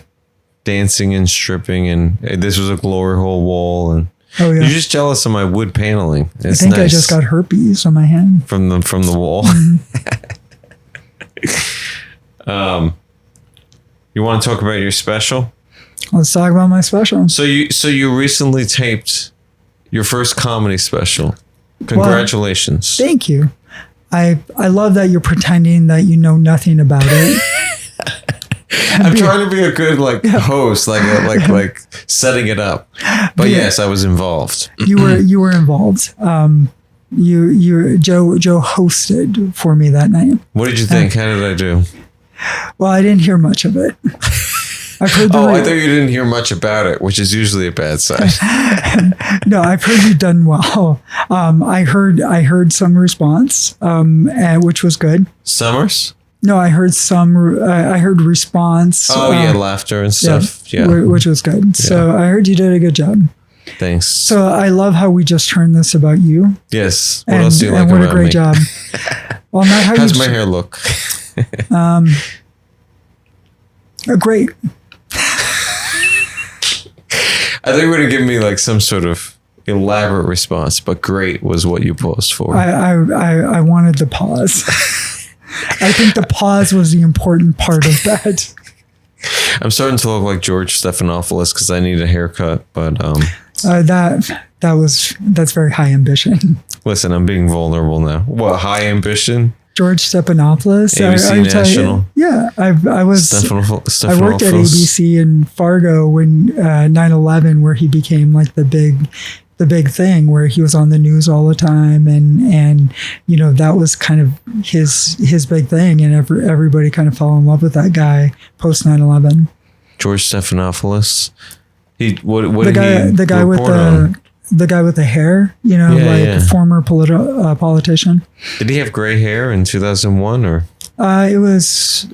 dancing and stripping, and this was a glory hole wall. And Oh yeah. you're just jealous of my wood paneling. It's I think nice. I just got herpes on my hand. from the wall. You want to talk about your special? Let's talk about my special. So you recently taped your first comedy special. Congratulations. Thank you. I love that you're pretending that you know nothing about it. I'm trying to be a good host, like setting it up. But yes, I was involved. You were involved. Joe hosted for me that night. What did you think? How did I do? Well, I didn't hear much of it. I've heard I thought you didn't hear much about it, which is usually a bad sign. No, I've heard you've done well. I heard some response, which was good. Summers? No, I heard I heard response. Oh yeah, laughter and stuff. Yeah. Which was good. So I heard you did a good job. Thanks. So I love how we just turned this about you. Yes. What else do you like and what about a great me? job. Well, not how How's my hair look? Great. I think you were going to give me some sort of elaborate response, but great was what you paused for. I wanted the pause. I think the pause was the important part of that. I'm starting to look like George Stephanopoulos because I need a haircut, but that's very high ambition. listen, I'm being vulnerable now. What, high ambition? George Stephanopoulos. ABC National. I worked at ABC in Fargo when 9/11, where he became like the big thing, where he was on the news all the time, and that was kind of his big thing, and everybody kind of fell in love with that guy post 9/11. George Stephanopoulos. The guy with the hair, former politician. Did he have gray hair in 2001 or? It was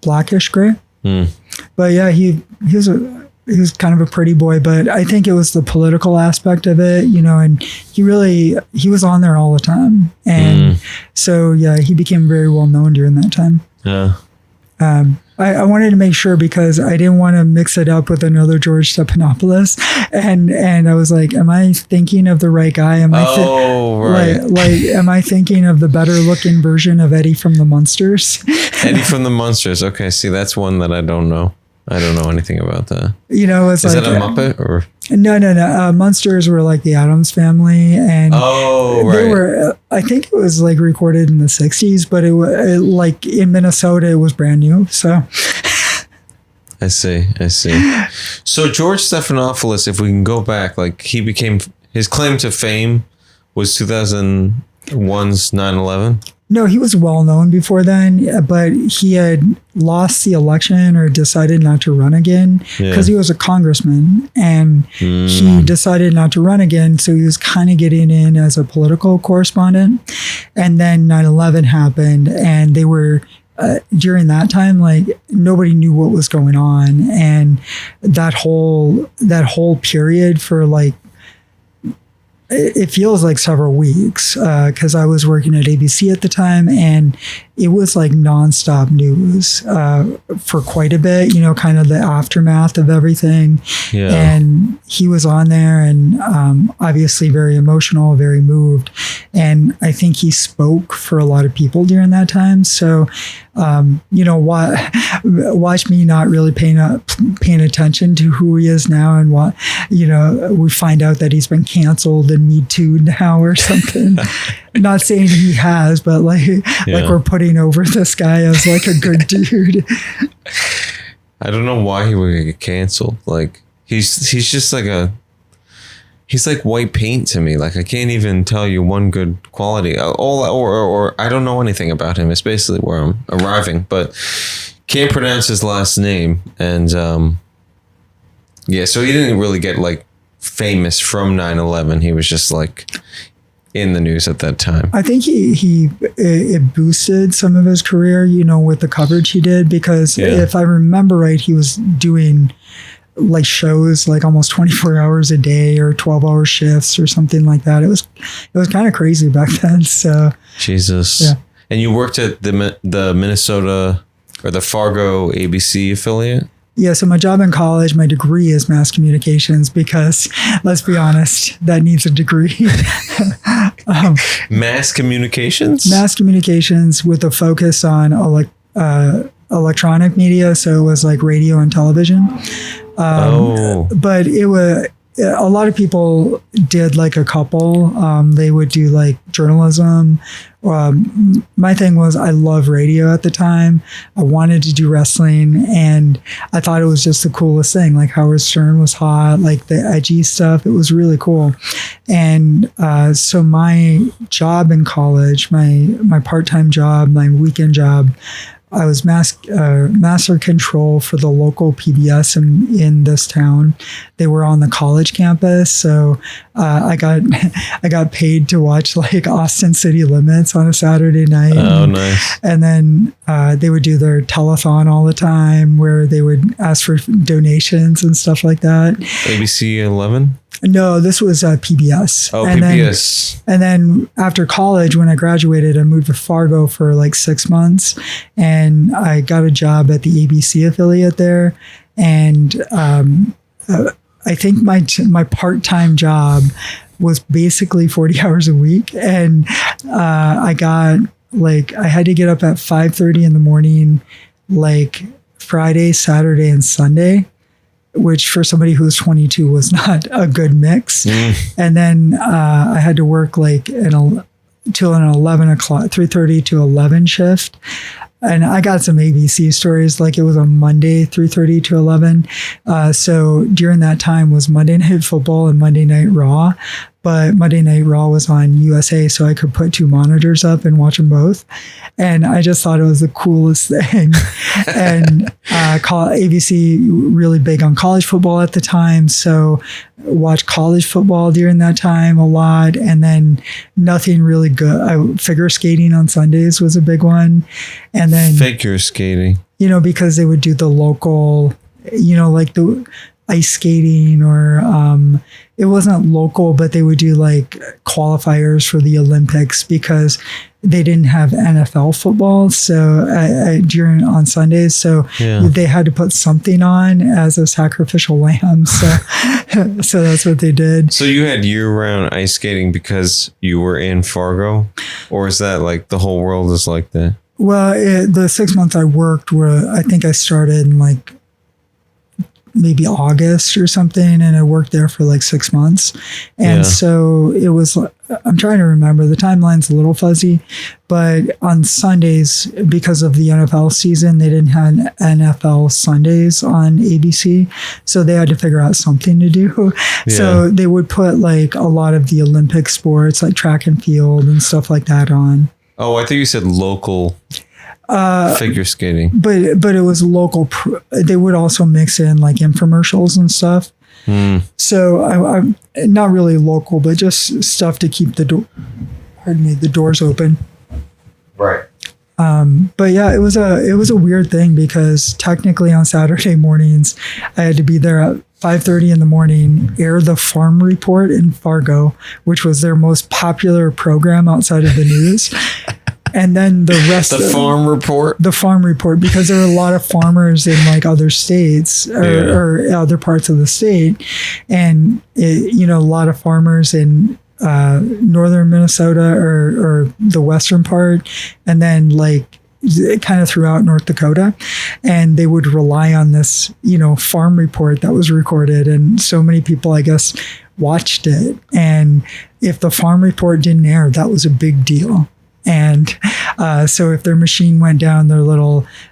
blackish gray. But yeah, he was kind of a pretty boy, but I think it was the political aspect of it, and he was on there all the time. And so, yeah, he became very well known during that time. Yeah. I wanted to make sure because I didn't want to mix it up with another George Stephanopoulos, and I was like, am I thinking of the right guy? Am I thinking of the better looking version of Eddie from the Munsters? Eddie from the Munsters. Okay, see, that's one that I don't know. I don't know anything about that. It's Is that a Muppet or? No. Munsters were like the Addams Family, and they were. I think it was like recorded in the '60s, but it like in Minnesota, it was brand new. So. I see. So George Stephanopoulos, if we can go back, he became, his claim to fame was 2001's 9/11. No, he was well known before then, but he had lost the election or decided not to run again because he was a congressman, and he decided not to run again. So he was kind of getting in as a political correspondent. And then 9/11 happened, and they were during that time, nobody knew what was going on. And that whole period for it feels like several weeks because I was working at ABC at the time, and it was like nonstop news for quite a bit, kind of the aftermath of everything. Yeah. And he was on there, and obviously very emotional, very moved. And I think he spoke for a lot of people during that time. So, watch me not really paying attention to who he is now, and we find out that he's been canceled and Me Too now or something. Not saying he has, but we're putting over this guy as like a good dude. I don't know why he would get canceled. He's just he's like white paint to me. I can't even tell you one good quality. Or I don't know anything about him. It's basically where I'm arriving, but can't pronounce his last name. And Yeah, so he didn't really get like famous from 9/11. He was just like in the news at that time. I think it boosted some of his career, with the coverage he did, because if I remember right, he was doing like shows like almost 24 hours a day or 12-hour shifts or something like that. It was kind of crazy back then. So Jesus. Yeah. And you worked at the Minnesota or the Fargo ABC affiliate? Yeah, so my job in college, my degree is mass communications because, let's be honest, that needs a degree. Mass communications? Mass communications with a focus on electronic media. So it was like radio and television. But it was... A lot of people did like a couple. They would do like journalism. My thing was I love radio at the time. I wanted to do wrestling, and I thought it was just the coolest thing. Like Howard Stern was hot, like the edgy stuff. It was really cool. And so my job in college, my part-time job, my weekend job, I was master control for the local PBS in this town. They were on the college campus, so I got paid to watch like Austin City Limits on a Saturday night. Oh, nice! And then they would do their telethon all the time, where they would ask for donations and stuff like that. ABC 11. No, this was PBS. Oh, and PBS. And then after college, when I graduated, I moved to Fargo for like 6 months, and I got a job at the ABC affiliate there. And I think my part-time job was basically 40 hours a week, and I had to get up at 5:30 in the morning, like Friday, Saturday, and Sunday, which for somebody who was 22 was not a good mix. And then I had to work like till an 11 o'clock, 3:30 to 11 shift. And I got some ABC stories, like it was on Monday, 3:30 to 11. So during that time was Monday Night Football and Monday Night Raw. But Monday Night Raw was on USA, so I could put two monitors up and watch them both. And I just thought it was the coolest thing. And ABC really big on college football at the time, so watched college football during that time a lot. And then nothing really good. Figure skating on Sundays was a big one. And then figure skating, because they would do the local, like the ice skating, or it wasn't local, but they would do like qualifiers for the Olympics because they didn't have NFL football. So on Sundays, so they had to put something on as a sacrificial lamb. So that's what they did. So you had year-round ice skating because you were in Fargo, or is that like the whole world is like that? Well, the 6 months I worked I think I started in like maybe August or something, and I worked there for like 6 months. And so it was, I'm trying to remember, the timeline's a little fuzzy, but on Sundays, because of the NFL season, they didn't have NFL Sundays on ABC, so they had to figure out something to do. So they would put like a lot of the Olympic sports, like track and field and stuff like that on. Oh, I think you said local figure skating. But it was local. They would also mix in like infomercials and stuff. So I'm not really local, but just stuff to keep the doors open. Right. But yeah, it was a weird thing because technically on Saturday mornings, I had to be there at 5:30 in the morning, air the Farm Report in Fargo, which was their most popular program outside of the news. And then the rest the Farm Report, because there were a lot of farmers in like other states or other parts of the state. And, a lot of farmers in northern Minnesota or the western part, and then like kind of throughout North Dakota, and they would rely on this, farm report that was recorded. And so many people, I guess, watched it. And if the Farm Report didn't air, that was a big deal. And so if their machine went down,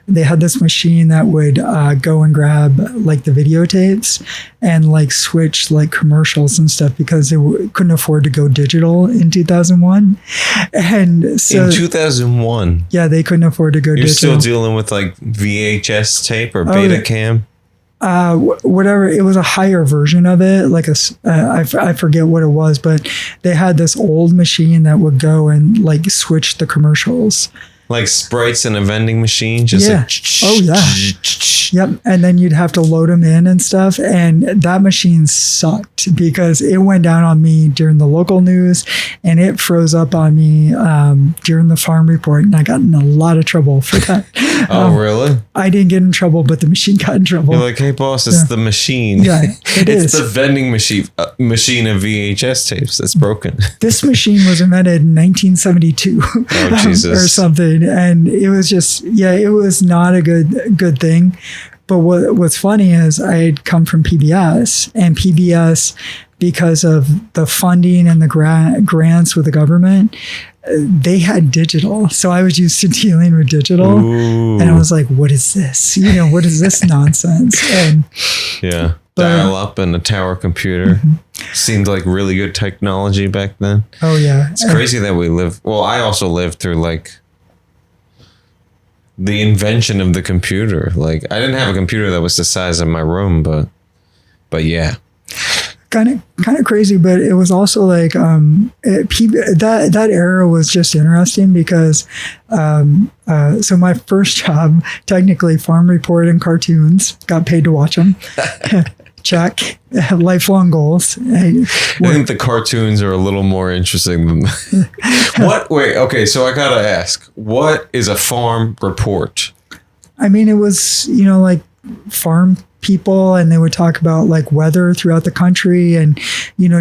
they had this machine that would go and grab like the videotapes and like switch like commercials and stuff because they couldn't afford to go digital in 2001. And so in 2001, yeah, they couldn't afford to go digital. You're still dealing with like VHS tape or Betacam? whatever, it was a higher version of it, like I forget what it was, but they had this old machine that would go and like switch the commercials. Like sprites in a vending machine, just yeah. like Oh yeah. Yep. And then you'd have to load them in and stuff. And that machine sucked because it went down on me during the local news and it froze up on me during the farm report. And I got in a lot of trouble for that. Oh, really? I didn't get in trouble, but the machine got in trouble. You're like, hey, boss, it's the machine. Yeah, it's the vending machine of VHS tapes that's broken. This machine was invented in 1972 or something. And it was just, it was not a good thing. But what's funny is I had come from PBS, and PBS, because of the funding and the grants with the government, they had digital. So I was used to dealing with digital. Ooh. And I was like, what is this? What is this nonsense? And yeah. Dial up and a tower computer. Seemed like really good technology back then. Oh, yeah. It's crazy that we live. Well, I also lived through like the invention of the computer. Like I didn't have a computer that was the size of my room, but yeah. Kind of crazy, but it was also like that era was just interesting because so my first job, technically farm report and cartoons, got paid to watch them. Check. Lifelong goals. I think the cartoons are a little more interesting than what? Wait, okay. So I gotta ask, what is a farm report? I mean, it was like farm people, and they would talk about like weather throughout the country and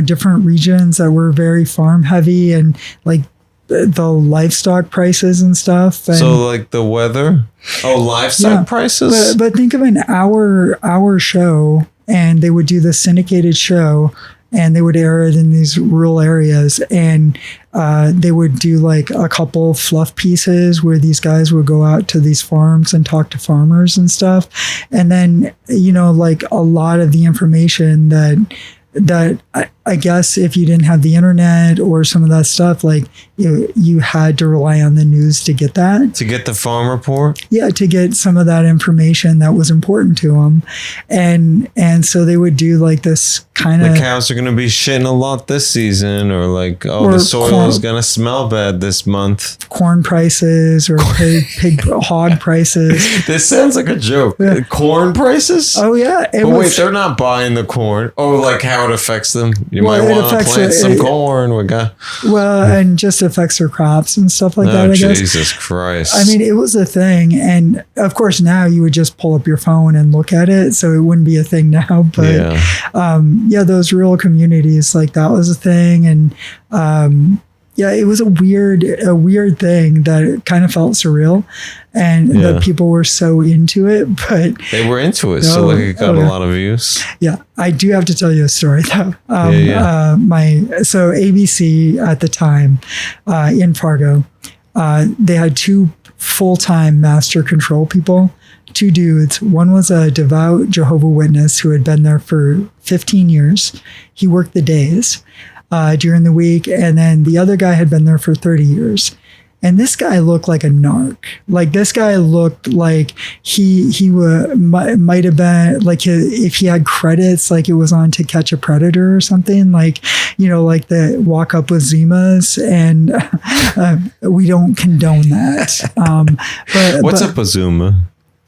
different regions that were very farm heavy and like the livestock prices and stuff. And so like the weather, livestock prices. But think of an hour show. And they would do the syndicated show and they would air it in these rural areas. And they would do like a couple fluff pieces where these guys would go out to these farms and talk to farmers and stuff. And then, like a lot of the information that I guess if you didn't have the internet or some of that stuff, like you had to rely on the news to get that. To get the farm report? Yeah, to get some of that information that was important to them. And so they would do like this kind of... The cows are going to be shitting a lot this season, or like, the soil is going to smell bad this month. Corn prices or pig hog prices. This sounds like a joke. Yeah. Corn prices? Oh, yeah. Wait, they're not buying the corn. Oh, like how it affects them? You might want to plant some corn. And just affects their crops and stuff like that, I guess. Jesus Christ. I mean, it was a thing. And of course, now you would just pull up your phone and look at it. So it wouldn't be a thing now. But those rural communities, like that was a thing. And it was a weird thing that kind of felt surreal. And that people were so into it, but they were into it, so like it got a lot of views. Yeah, I do have to tell you a story though. So ABC at the time in Fargo, they had two full-time master control people, two dudes. One was a devout Jehovah's Witness who had been there for 15 years. He worked the days during the week, and then the other guy had been there for 30 years. And this guy looked like a narc. Like this guy looked like he might have been like if he had credits, like it was on To Catch a Predator or something. Like like the Walk Up with Zimas, and we don't condone that. What's a Bazuma?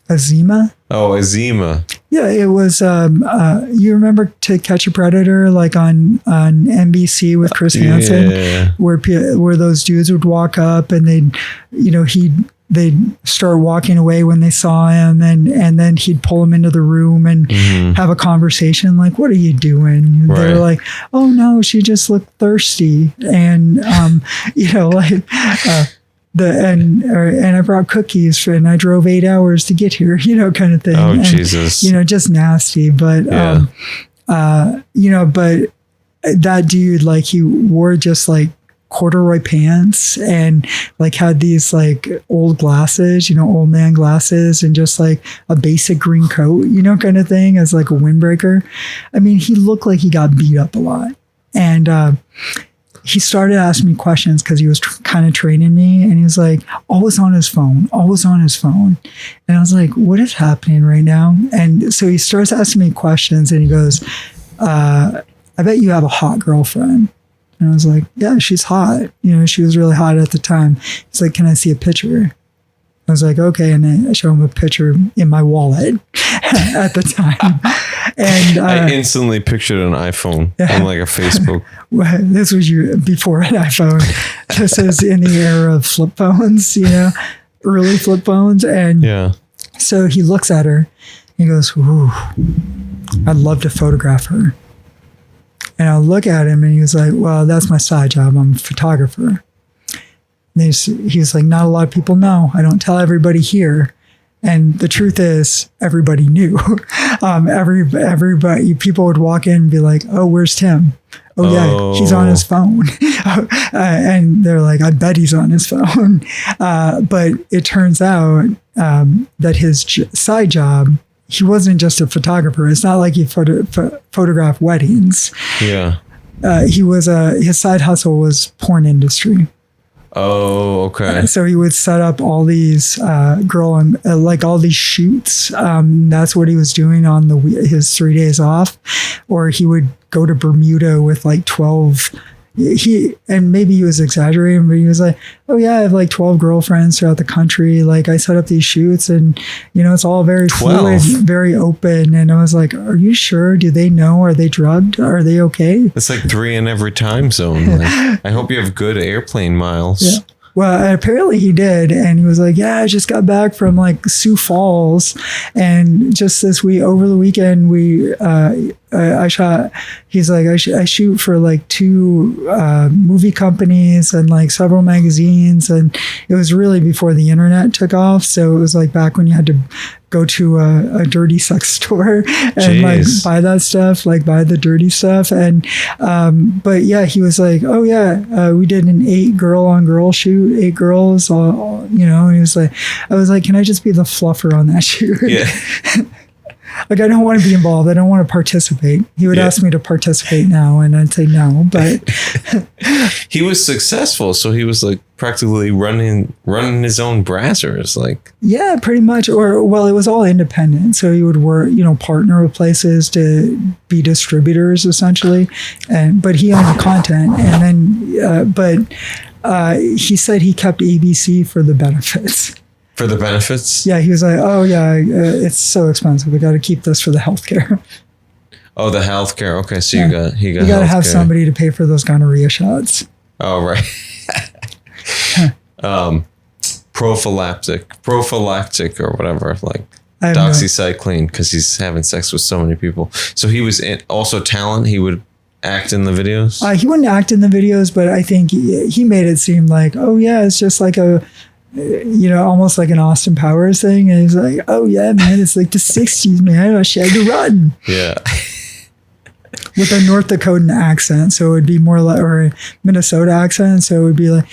A Zima? Oh, a Zima. Yeah, it was. You remember To Catch a Predator, like on NBC with Chris Hansen, where those dudes would walk up and they'd start walking away when they saw him, and then he'd pull him into the room and have a conversation like, "What are you doing?" And they were like, "Oh no, she just looked thirsty," and and I brought cookies and I drove 8 hours to get here, kind of thing. Oh, and, Jesus. Just nasty. But, but that dude, like he wore just like corduroy pants and like had these like old glasses, old man glasses, and just like a basic green coat, kind of thing as like a windbreaker. I mean, he looked like he got beat up a lot. And, he started asking me questions because he was kind of training me, and he was like always on his phone. And I was like, what is happening right now? And so he starts asking me questions, and he goes, I bet you have a hot girlfriend. And I was like, yeah, she's hot. She was really hot at the time. He's like, can I see a picture? I was like, okay. And I show him a picture in my wallet at the time. And I instantly pictured an iPhone on like a Facebook. This was before an iPhone. This is in the era of flip phones, early flip phones. And so he looks at her. He goes, ooh, I'd love to photograph her. And I'll look at him, and he was like, well, that's my side job. I'm a photographer. And he was like, not a lot of people know. I don't tell everybody here. And the truth is, everybody knew. Everybody, people would walk in and be like, oh, where's Tim? Oh, yeah, he's on his phone. And they're like, I bet he's on his phone. But it turns out that his side job, he wasn't just a photographer. It's not like he photographed weddings. Yeah. His side hustle was porn industry. Oh, okay. So he would set up all these all these shoots. That's what he was doing on his 3 days off, or he would go to Bermuda with like 12. And maybe he was exaggerating, but he was like, oh yeah, I have like 12 girlfriends throughout the country. Like I set up these shoots, and it's all very 12. fluid, very open. And I was like, are you sure? Do they know? Are they drugged? Are they okay? It's like 3 in every time zone. Like, I hope you have good airplane miles. Yeah. Well, apparently he did. And he was like, yeah, I just got back from like Sioux Falls. And just over the weekend, I shot, he's like, I shoot for like 2 movie companies and like several magazines. And it was really before the internet took off. So it was like back when you had to go to a dirty sex store and like buy that stuff, like buy the dirty stuff. And, but yeah, he was like, oh yeah, we did an 8 girl on girl shoot, 8 girls, all, and he was like, I was like, can I just be the fluffer on that shoot? Yeah. Like, I don't want to be involved. I don't want to participate. He would ask me to participate now, and I'd say no, but he was successful. So he was like practically running his own brassers. Like, yeah, pretty much. Or, well, it was all independent. So he would work, partner with places to be distributors essentially. But he owned the content. And then, he said he kept ABC for the benefits. For the benefits? Yeah, he was like, oh yeah, it's so expensive. We got to keep this for the healthcare. Oh, the healthcare. Okay, so yeah. you got to have somebody to pay for those gonorrhea shots. Oh, right. Prophylactic or whatever, like doxycycline, because he's having sex with so many people. So he was also talent. He would act in the videos. He wouldn't act in the videos, but I think he made it seem like, oh yeah, it's just like almost like an Austin Powers thing. And he's like, oh yeah, man, it's like the 60s, man. I shag to run. Yeah. With a North Dakotan accent. So it would be more like, or a Minnesota accent. So it would be like,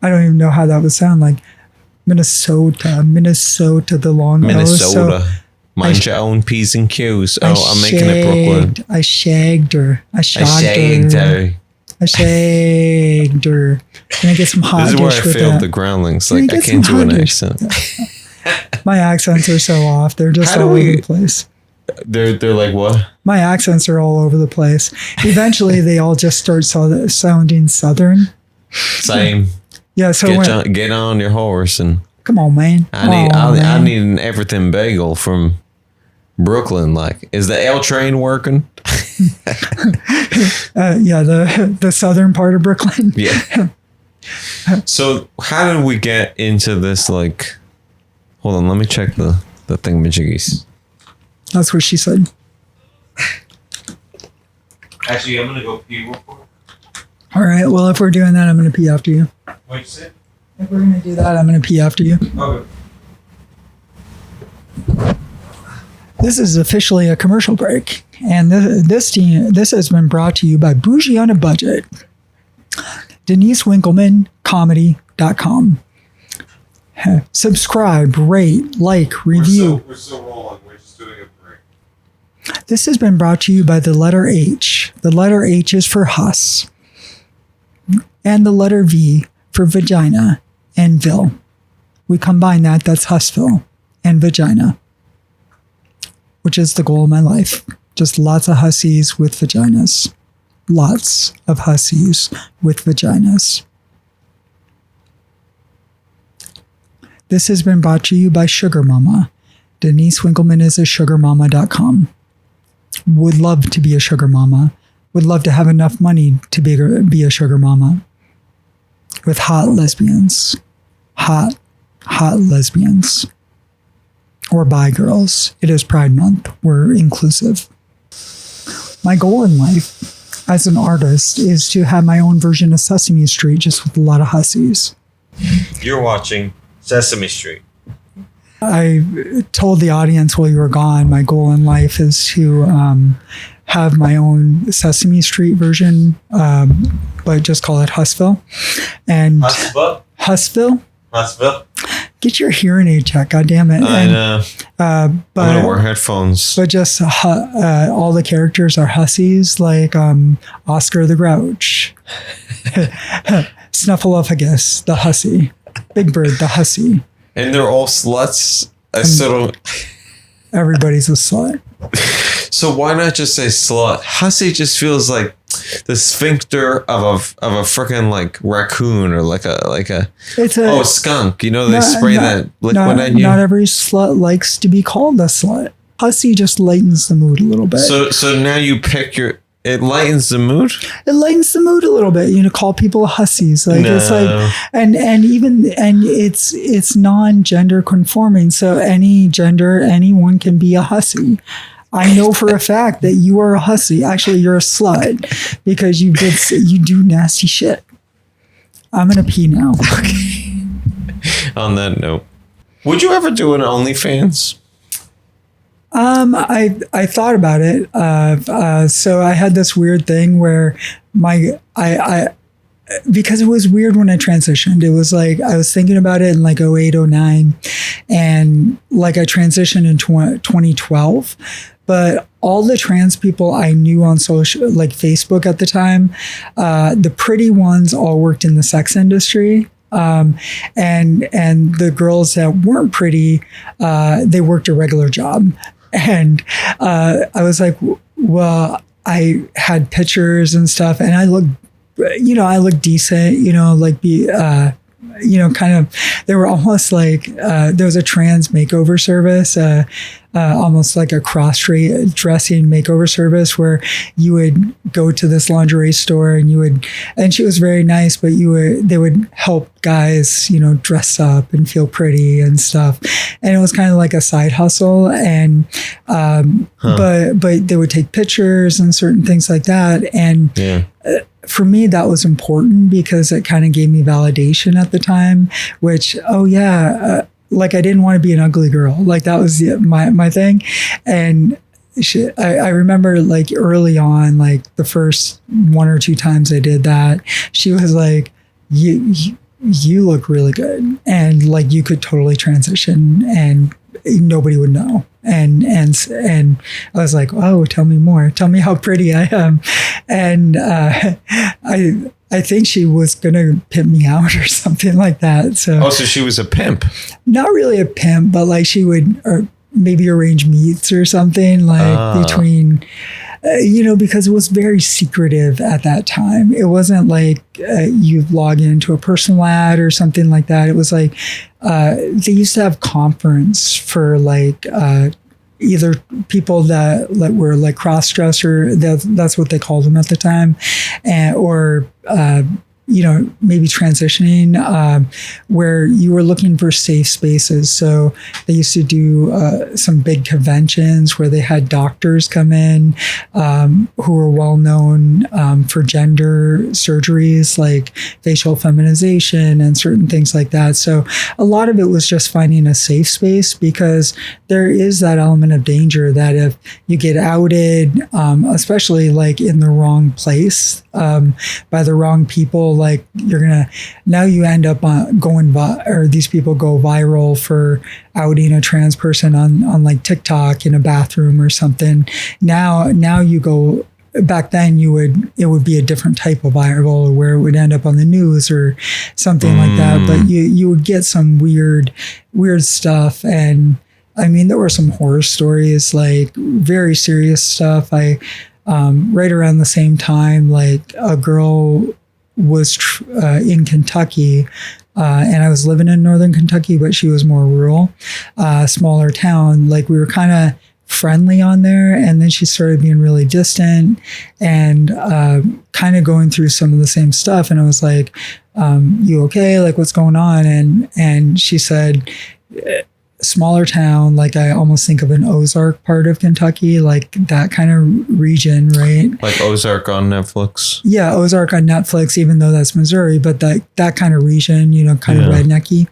I don't even know how that would sound like. Minnesota, the long Minnesota. So mind your own P's and Q's. I'm making it Brooklyn. I shagged her. I shagged her. Can I get some hot dish? This is where I failed the groundlings. Like, I can't do an accent. My accents are so off. They're just all over the place. They're like what? My accents are all over the place. Eventually, they all just start sounding Southern. Same. Yeah. So get on your horse and come on, man. I need an everything bagel from Brooklyn. Like, is the L train working? Yeah, the southern part of Brooklyn. Yeah. So how did we get into this? Like, hold on, let me check the thingamajiggies. That's what she said. Actually, I'm gonna go pee real quick. All right. Well, if we're doing that, I'm gonna pee after you. What'd you say? If we're gonna do that, I'm gonna pee after you. Okay. This is officially a commercial break, and this has been brought to you by Bougie on a Budget. Denise Winkelman, comedy.com. Subscribe, rate, like, review. We're so rolling. We're just doing a break. This has been brought to you by the letter H. The letter H is for Huss. and the letter V for vagina and Ville. We combine that, that's Hussville and vagina, which is the goal of my life. Just lots of hussies with vaginas. Lots of hussies with vaginas. This has been brought to you by Sugar Mama. Denise Winkelman is a sugarmama.com. Would love to be a sugar mama. Would love to have enough money to be a sugar mama. With hot lesbians. Hot lesbians. Or bi girls. It is Pride Month. We're inclusive. My goal in life as an artist is to have my own version of Sesame Street, just with a lot of hussies. You're watching Sesame Street. I told the audience while you were gone, my goal in life is to have my own Sesame Street version, but just call it Hussville. And Hussville? Get your hearing aid check, goddammit. I know. I'm going to wear headphones. But just all the characters are hussies, like Oscar the Grouch, Snuffleupagus, the hussy, Big Bird, the hussy. And they're all sluts. I still don't. Everybody's a slut. So why not just say slut? Hussy just feels like the sphincter of a freaking like raccoon or like a skunk. You know, they spray that liquid at you. Not every slut likes to be called a slut. Hussy just lightens the mood a little bit. So now you pick it lightens the mood? It lightens the mood a little bit, call people hussies. Like it's like and it's non-gender conforming. So any gender, anyone can be a hussy. I know for a fact that you are a hussy. Actually, you're a slut because you do nasty shit. I'm gonna pee now. Okay. On that note, would you ever do an OnlyFans? I thought about it. So I had this weird thing where because it was weird when I transitioned. It was like I was thinking about it in like 08, 09, and like I transitioned in 2012. But all the trans people I knew on social, like Facebook at the time, the pretty ones all worked in the sex industry. And the girls that weren't pretty, they worked a regular job. And I was like, well, I had pictures and stuff, and I looked decent, kind of, they were almost like, there was a trans makeover service, almost like a cross-dressing makeover service where you would go to this lingerie store and she was very nice, but they would help guys, dress up and feel pretty and stuff. And it was kind of like a side hustle. And, but they would take pictures and certain things like that. And, for me, that was important because it kind of gave me validation at the time, which, like I didn't want to be an ugly girl. Like that was my thing. And I remember like early on, like the first 1 or 2 times I did that, she was like, you look really good. And like, you could totally transition and nobody would know. And I was like, oh, tell me more. Tell me how pretty I am. And I think she was going to pimp me out or something like that. So she was a pimp. Not really a pimp, but like she would maybe arrange meets or something like between, because it was very secretive at that time. It wasn't like you log into a personal ad or something like that. It was like they used to have conference for like either people that were like cross-dresser, that's what they called them at the time, or maybe transitioning, where you were looking for safe spaces. So they used to do some big conventions where they had doctors come in who were well known for gender surgeries like facial feminization and certain things like that. So a lot of it was just finding a safe space, because there is that element of danger that if you get outed, especially like in the wrong place, by the wrong people, like now you end up or these people go viral for outing a trans person on like TikTok in a bathroom or something. Now you go back then it would be a different type of viral where it would end up on the news or something like that. But you would get some weird stuff. And I mean, there were some horror stories, like very serious stuff. Right around the same time, like a girl was in Kentucky, and I was living in northern Kentucky, but she was more rural, smaller town. Like we were kind of friendly on there, and then she started being really distant and kind of going through some of the same stuff. And I was like, you okay? Like, what's going on? And she said, smaller town, like I almost think of an Ozark part of Kentucky, like that kind of region, right? Like Ozark on Netflix. Yeah, Ozark on Netflix, even though that's Missouri, but that kind of region, kind of rednecky.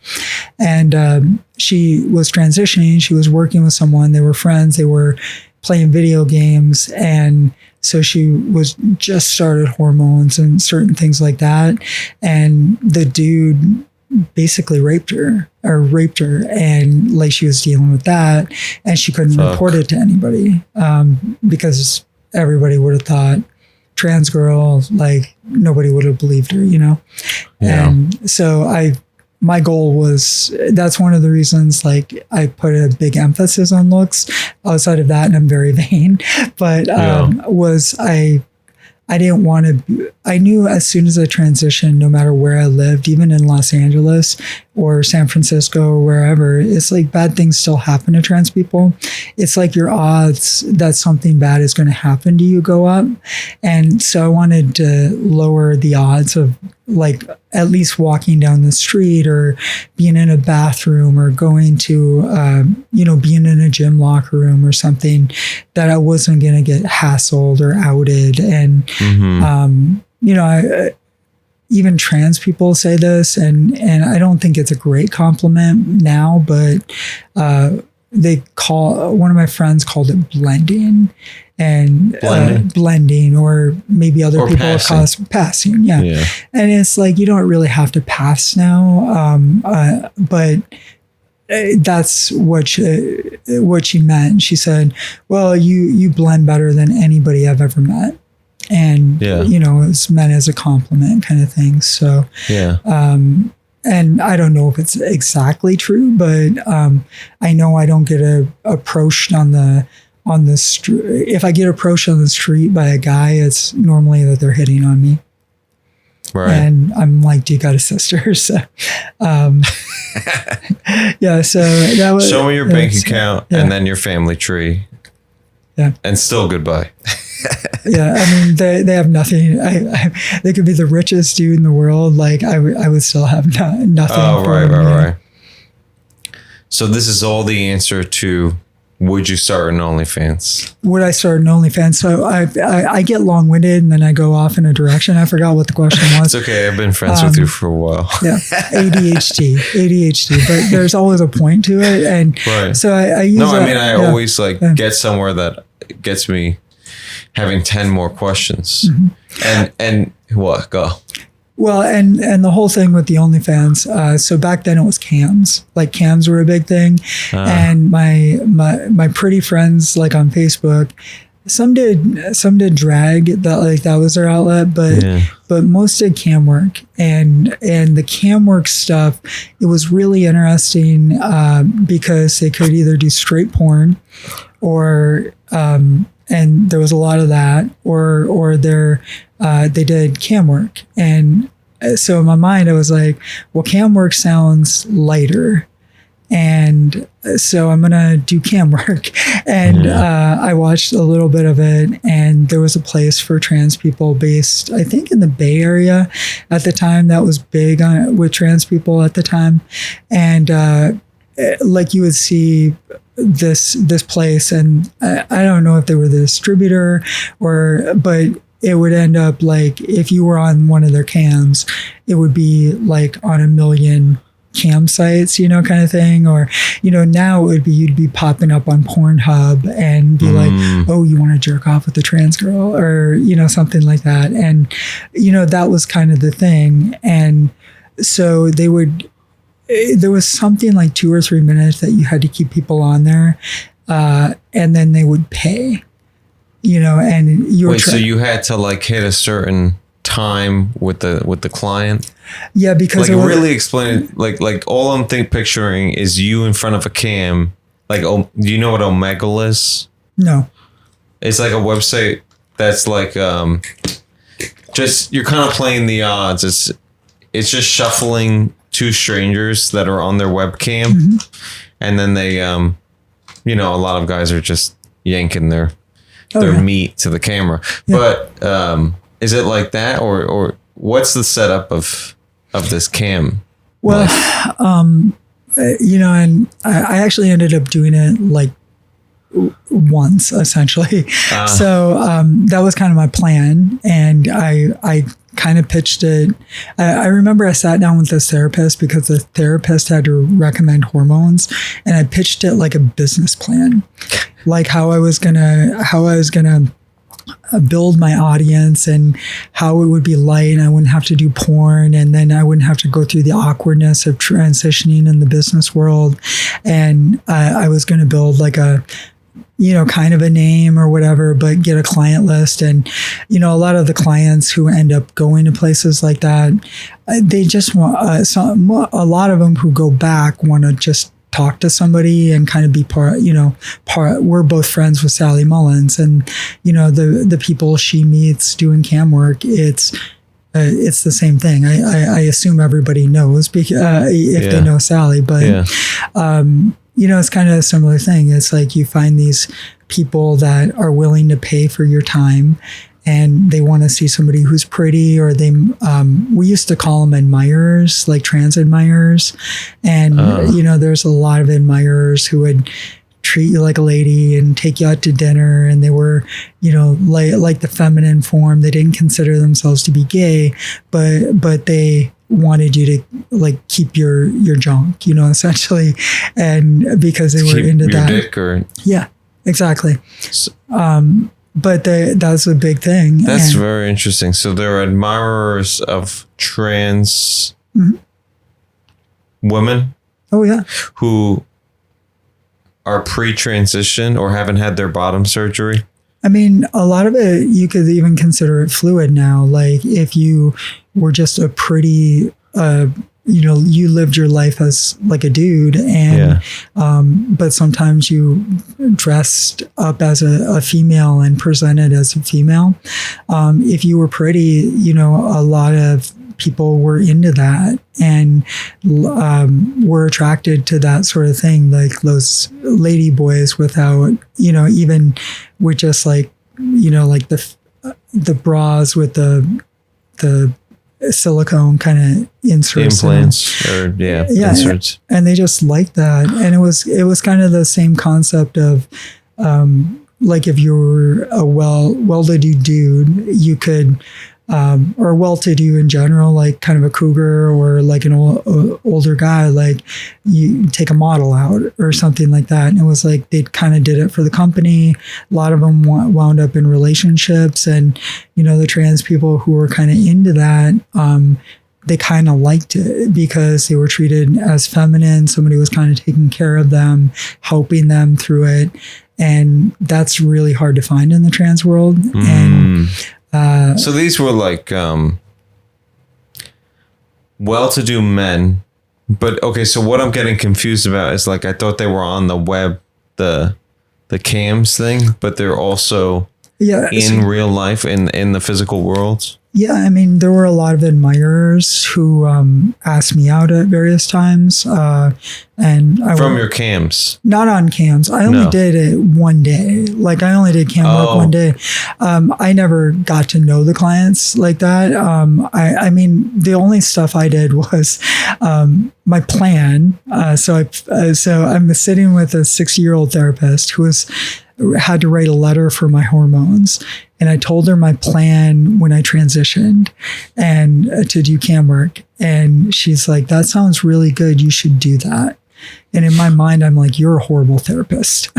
And she was transitioning. She was working with someone. They were friends. They were playing video games. And so she was just started hormones and certain things like that. And the dude basically raped her, and like she was dealing with that, and she couldn't report it to anybody because everybody would have thought trans girl, like nobody would have believed her, Yeah. And so my goal was, that's one of the reasons, like I put a big emphasis on looks. Outside of that, and I'm very vain, but was I didn't want to, I knew as soon as I transitioned, no matter where I lived, even in Los Angeles or San Francisco or wherever, it's like bad things still happen to trans people. It's like your odds that something bad is going to happen to you go up. And so I wanted to lower the odds of like at least walking down the street or being in a bathroom or going to, being in a gym locker room or something, that I wasn't going to get hassled or outed. And, even trans people say this, and I don't think it's a great compliment now, but one of my friends called it blending. And blending, or maybe other people call it passing. Yeah. And it's like, you don't really have to pass now. But that's what she meant. She said, well, you blend better than anybody I've ever met. And, it's meant as a compliment kind of thing. So, and I don't know if it's exactly true, but I know I don't get approached on the street. If I get approached on the street by a guy, it's normally that they're hitting on me. Right. And I'm like, do you got a sister? So, so that was. Show me your bank account and then your family tree. Yeah. And still goodbye. I mean, they have nothing. They could be the richest dude in the world. Like I would still have nothing. Oh, right. So this is all the answer to, would you start an OnlyFans? Would I start an OnlyFans? So I get long-winded and then I go off in a direction. I forgot what the question was. It's okay. I've been friends with you for a while. Yeah. ADHD. But there's always a point to it. And so I use I always get somewhere that gets me having 10 more questions. Mm-hmm. And what? Go. Well, and the whole thing with the OnlyFans. So back then it was cams. Like cams were a big thing, and my pretty friends, like on Facebook, some did drag. That was their outlet, but most did cam work. And the cam work stuff, it was really interesting because they could either do straight porn, or and there was a lot of that, or they did cam work. And so in my mind, I was like, well, cam work sounds lighter. And so I'm going to do cam work. And I watched a little bit of it, and there was a place for trans people based, I think, in the Bay Area at the time, that was big with trans people at the time. And like you would see this place, and I don't know if they were the distributor but it would end up like, if you were on one of their cams, it would be like on 1 million campsites, kind of thing. Or, now it would be, you'd be popping up on Pornhub and be like, oh, you want to jerk off with a trans girl, or, something like that. And, that was kind of the thing. And so there was something like 2 or 3 minutes that you had to keep people on there. And then they would pay. and you were Wait, so you had to like hit a certain time with the client? Yeah, because like really explain it. Like all I'm picturing is you in front of a cam. Like, do you know what Omegle is? No. It's like a website that's like just you're kind of playing the odds. It's just shuffling two strangers that are on their webcam, and then they a lot of guys are just yanking their meat to the camera. Yeah. But is it like that, or what's the setup of this cam? Well, and I actually ended up doing it like once, essentially. So that was kind of my plan, and I kind of pitched it. I remember I sat down with this therapist because the therapist had to recommend hormones, and I pitched it like a business plan, like how I was gonna build my audience and how it would be light, and I wouldn't have to do porn, and then I wouldn't have to go through the awkwardness of transitioning in the business world. And I was going to build like a kind of a name or whatever, but get a client list. And, a lot of the clients who end up going to places like that, they just want a lot of them who go back want to just talk to somebody and kind of be part. We're both friends with Sally Mullins, and, the people she meets doing cam work, it's the same thing. I assume everybody knows if they know Sally, but it's kind of a similar thing. It's like you find these people that are willing to pay for your time, and they want to see somebody who's pretty, or we used to call them admirers, like trans admirers. And, there's a lot of admirers who would treat you like a lady and take you out to dinner. And they were, like the feminine form. They didn't consider themselves to be gay, but they wanted you to like keep your junk, essentially. And because they were into that. Dick or? Yeah, exactly. So, but that's a big thing. That's very interesting. So they're admirers of trans women. Oh yeah. Who are pre-transition or haven't had their bottom surgery. I mean, a lot of it, you could even consider it fluid now. Like if you were just a pretty, you lived your life as like a dude, and but sometimes you dressed up as a female and presented as a female. If you were pretty, a lot of people were into that and were attracted to that sort of thing, like those lady boys without, even with just like, like the bras with the silicone kind of inserts, implants inserts, and they just liked that. And it was kind of the same concept of like if you were a well-to-do dude, you could or well-to-do in general, like kind of a cougar or like an older guy, like you take a model out or something like that. And it was like they kind of did it for the company. A lot of them wound up in relationships, and the trans people who were kind of into that, they kind of liked it because they were treated as feminine. Somebody was kind of taking care of them, helping them through it. And that's really hard to find in the trans world. And so these were like well-to-do men, but okay. So what I'm getting confused about is like I thought they were on the web, the cams thing, but they're also in real life in the physical world. Yeah, I mean, there were a lot of admirers who asked me out at various times. And from your cams? Not on cams. I only did it one day. Like, I only did cam work one day. I never got to know the clients like that. I mean, the only stuff I did was my plan. So I'm sitting with a 60-year-old therapist who had to write a letter for my hormones. And I told her my plan when I transitioned and to do cam work. And she's like, that sounds really good. You should do that. And in my mind, I'm like, you're a horrible therapist.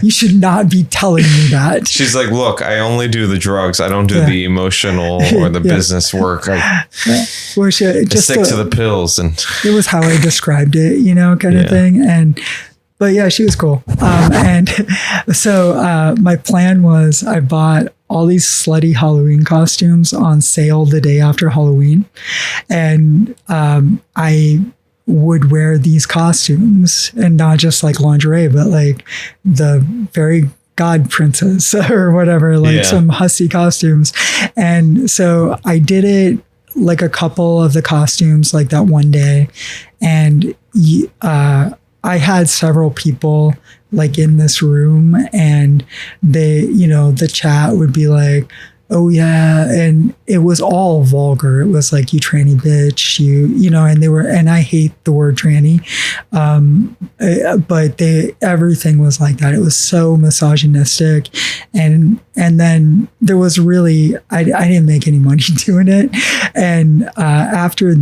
You should not be telling me that. She's like, look, I only do the drugs. I don't do the emotional or the business work. I stick to the pills. And it was how I described it, kind of thing. And But yeah, she was cool. And so my plan was I bought all these slutty Halloween costumes on sale the day after Halloween. And I would wear these costumes, and not just like lingerie, but like the very God princess or whatever, like some hussy costumes. And so I did it like a couple of the costumes like that one day. And I had several people like in this room, and they, the chat would be like, oh yeah. And it was all vulgar. It was like, you tranny bitch, and I hate the word tranny. But everything was like that. It was so misogynistic. And then there was really, I didn't make any money doing it. And after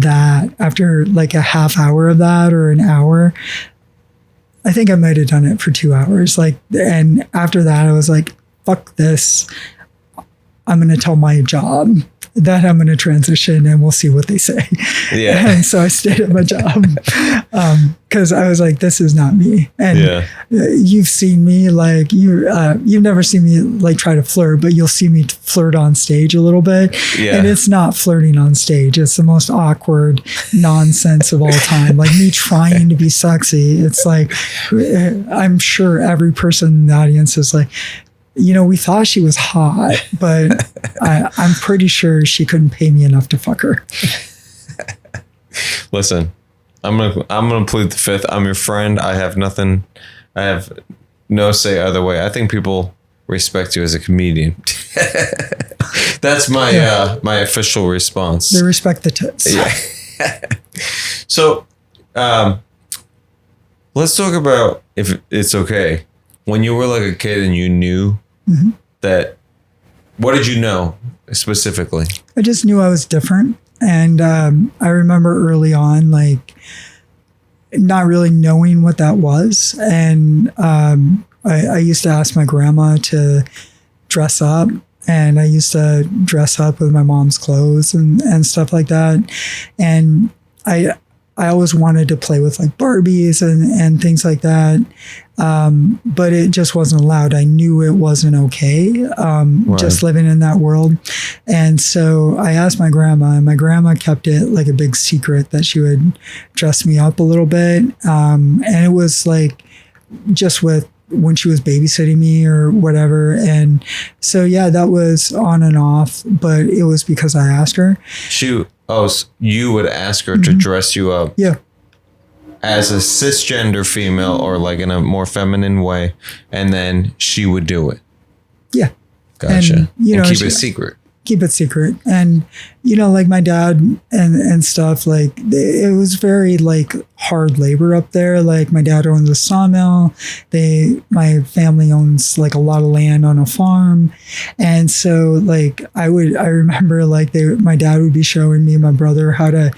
like a half hour of that or an hour, I think I might have done it for 2 hours. And after that, I was like, fuck this. I'm going to tell my job that I'm going to transition, and we'll see what they say. Yeah. And so I stayed at my job because I was like, this is not me. And you've seen me like you've never seen me like try to flirt, but you'll see me flirt on stage a little bit. Yeah. And it's not flirting on stage. It's the most awkward nonsense of all time. Like me trying to be sexy. It's like, I'm sure every person in the audience is like, we thought she was hot, but I'm pretty sure she couldn't pay me enough to fuck her. Listen, I'm gonna plead the fifth. I'm your friend. I have nothing. I have no say other way. I think people respect you as a comedian. That's my my official response. They respect the tits. Yeah. So, let's talk about, if it's okay, when you were like a kid and you knew that, what did you know specifically? I just knew I was different. And I remember early on, like, not really knowing what that was. And I used to ask my grandma to dress up. And I used to dress up with my mom's clothes and stuff like that. And I always wanted to play with like Barbies and things like that. But it just wasn't allowed. I knew it wasn't okay, just living in that world. And so I asked my grandma, and my grandma kept it like a big secret that she would dress me up a little bit. And it was like just with when she was babysitting me or whatever. And so, yeah, that was on and off, but it was because I asked her. So you would ask her to dress you up. Yeah. As a cisgender female, or like in a more feminine way, and then she would do it. Yeah. Gotcha. And keep it secret. Keep it secret. And, like my dad and stuff, like it was very like hard labor up there. Like my dad owns a sawmill. My family owns like a lot of land on a farm. And so like I remember like my dad would be showing me and my brother how to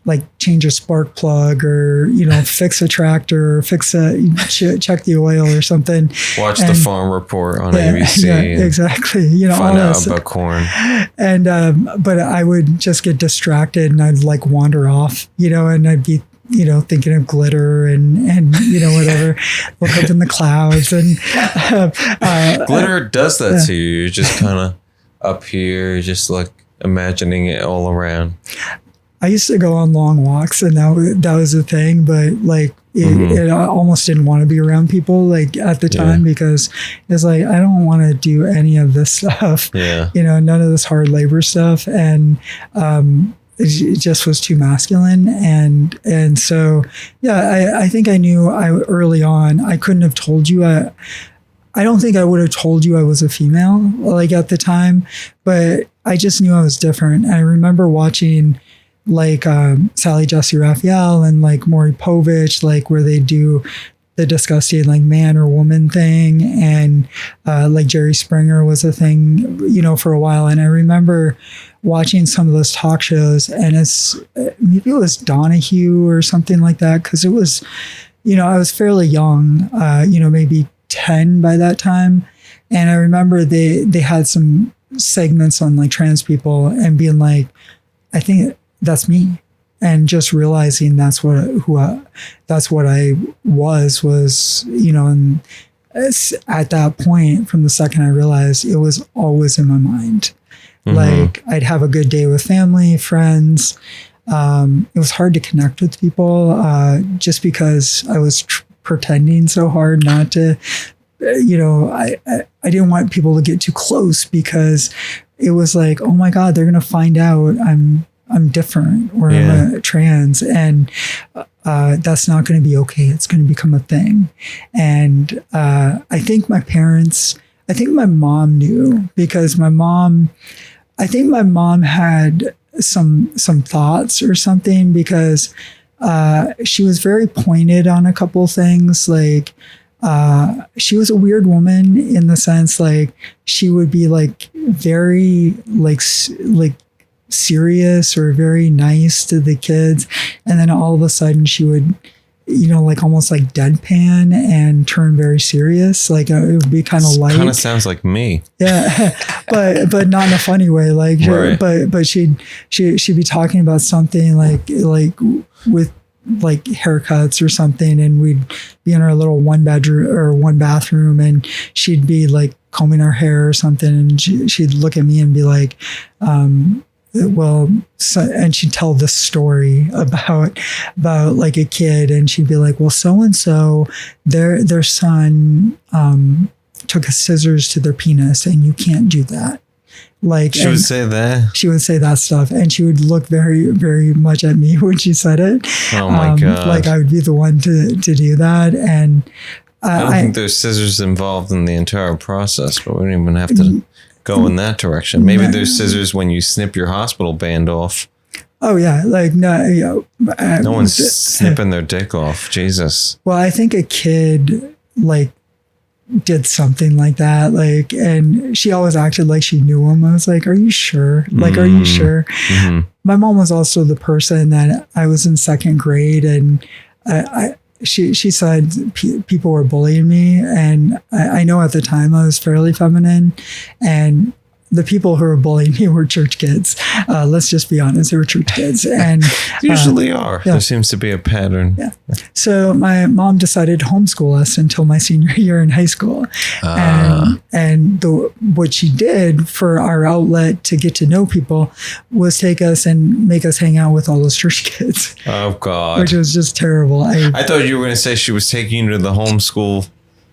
like change a spark plug, or fix a tractor, or check the oil or something. Watch the farm report on ABC. Yeah, exactly. Find out about corn. And but I would just get distracted, and I'd like wander off, and I'd be thinking of glitter and whatever, look up in the clouds, and glitter does that to you. You're just kind of up here, just like imagining it all around. I used to go on long walks, and that was the thing, but like it almost didn't want to be around people like at the time, because it's like, I don't want to do any of this stuff, none of this hard labor stuff. And it just was too masculine. And so, I think I knew early on, I couldn't have told you, I don't think I would have told you I was a female like at the time, but I just knew I was different. And I remember watching like Sally Jesse Raphael and like Maury Povich, like where they do the disgusting like man or woman thing, and like Jerry Springer was a thing, for a while. And I remember watching some of those talk shows, and maybe it was Donahue or something like that, because it was, I was fairly young, maybe 10 by that time. And I remember they had some segments on like trans people and being like, I think that's me. and just realizing that's what I was, and at that point, from the second I realized, it was always in my mind. Like I'd have a good day with family, friends. It was hard to connect with people just because I was pretending so hard not to, I didn't want people to get too close because it was like, oh my God, they're going to find out I'm different or I'm a trans, and that's not going to be okay. It's going to become a thing. And I think my mom knew, because I think my mom had some thoughts or something, because she was very pointed on a couple things. Like she was a weird woman in the sense, like she would be like very like serious or very nice to the kids, and then all of a sudden she would, like almost like deadpan and turn very serious. Like it would be kind of light. Kind of sounds like me. Yeah, but not in a funny way. Like, right. but she'd be talking about something like with like haircuts or something, and we'd be in our little one bathroom, and she'd be like combing our hair or something, and she'd look at me and be like, and she'd tell this story about like a kid, and she'd be like, well, so-and-so, their son took scissors to their penis, and you can't do that. Like she would say that. She would say that stuff, and she would look very, very much at me when she said it. Oh my God! Like I would be the one to do that, and I don't think there's scissors involved in the entire process, but we don't even have to go in that direction. Maybe there's scissors when you snip your hospital band off. Oh yeah, like no one's snipping their dick off. Jesus. Well, I think a kid like did something like that, like, and she always acted like she knew him. I was like, are you sure? Like, are you sure? Mm-hmm. My mom was also the person that I was in second grade, and she said people were bullying me, and I know at the time I was fairly feminine, and the people who were bullying me were church kids. Let's just be honest, they were church kids, and usually are. Yeah. There seems to be a pattern. Yeah. So my mom decided to homeschool us until my senior year in high school, and what she did for our outlet to get to know people was take us and make us hang out with all those church kids. Oh God, which was just terrible. I thought you were going to say she was taking you to the homeschool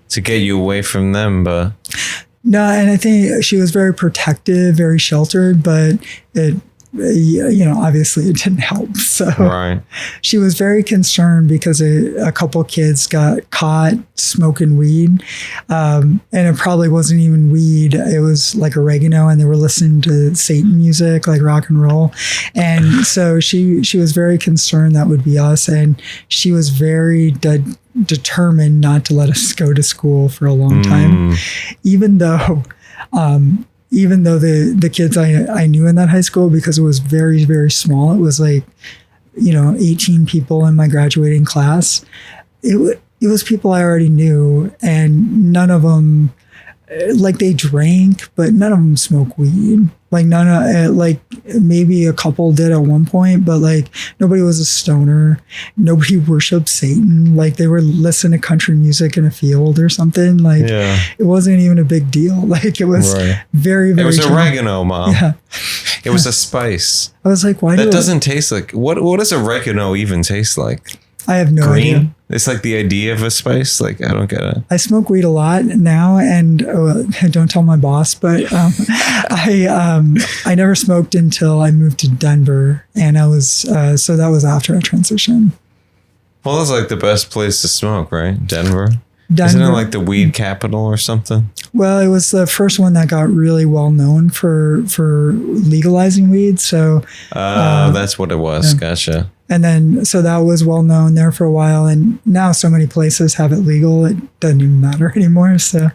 to get you away from them, but. No, and I think she was very protective, very sheltered, but it, obviously it didn't help. So right. She was very concerned because a couple kids got caught smoking weed, and it probably wasn't even weed. It was like oregano, and they were listening to Satan music, like rock and roll. And so she was very concerned that would be us, and she was very determined not to let us go to school for a long time, even though the kids I knew in that high school, because it was very, very small. It was like, 18 people in my graduating class. It was people I already knew, and none of them, like, they drank, but none of them smoked weed. Like maybe a couple did at one point, but like nobody was a stoner. Nobody worshiped Satan. Like they were listening to country music in a field or something. Like It wasn't even a big deal. Like it was very, very. It was oregano, Mom. Yeah. It was a spice. I was like, why? That doesn't taste like what does oregano even taste like? I have no idea. It's like the idea of a spice. Like, I don't get it. I smoke weed a lot now, and don't tell my boss, but I never smoked until I moved to Denver, and I was so that was after I transitioned. Well, that's like the best place to smoke, right? Denver. Isn't it like the weed capital or something? Well, it was the first one that got really well known for legalizing weed. So that's what it was. Yeah. Gotcha. And then, so that was well known there for a while. And now so many places have it legal, it doesn't even matter anymore. So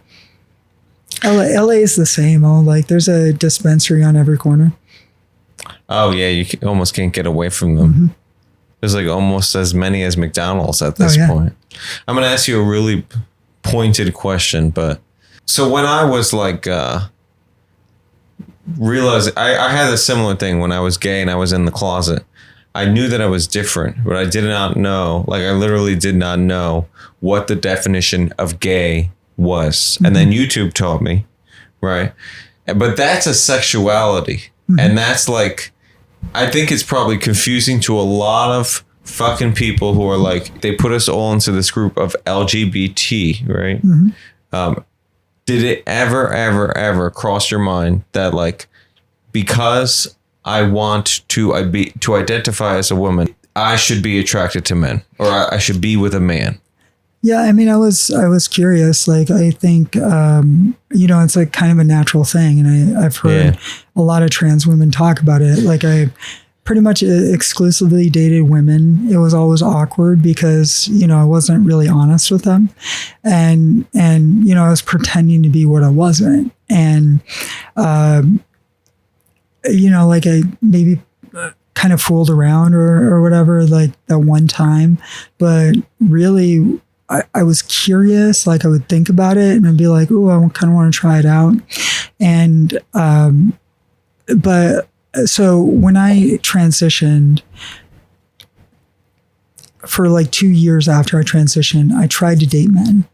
LA is the same. Like there's a dispensary on every corner. Oh, yeah. You almost can't get away from them. Mm-hmm. There's like almost as many as McDonald's at this point. I'm going to ask you a really pointed question. But so when I was like, realizing I had a similar thing when I was gay and I was in the closet. I knew that I was different, but I did not know, like I literally did not know what the definition of gay was. And then YouTube taught me, right? But that's a sexuality. And that's like, I think it's probably confusing to a lot of fucking people who are like, they put us all into this group of LGBT, right? Did it ever cross your mind that like, because I want to identify as a woman, I should be attracted to men, or I should be with a man? Yeah, I mean, I was curious. Like, I think, it's like kind of a natural thing. And I've heard a lot of trans women talk about it. Like, I pretty much exclusively dated women. It was always awkward because, I wasn't really honest with them. And I was pretending to be what I wasn't. And, like I maybe kind of fooled around or whatever, like that one time. But really, I was curious. Like, I would think about it and I'd be like, oh, I kind of want to try it out. And, but so when I transitioned, for like 2 years after I transitioned, I tried to date men.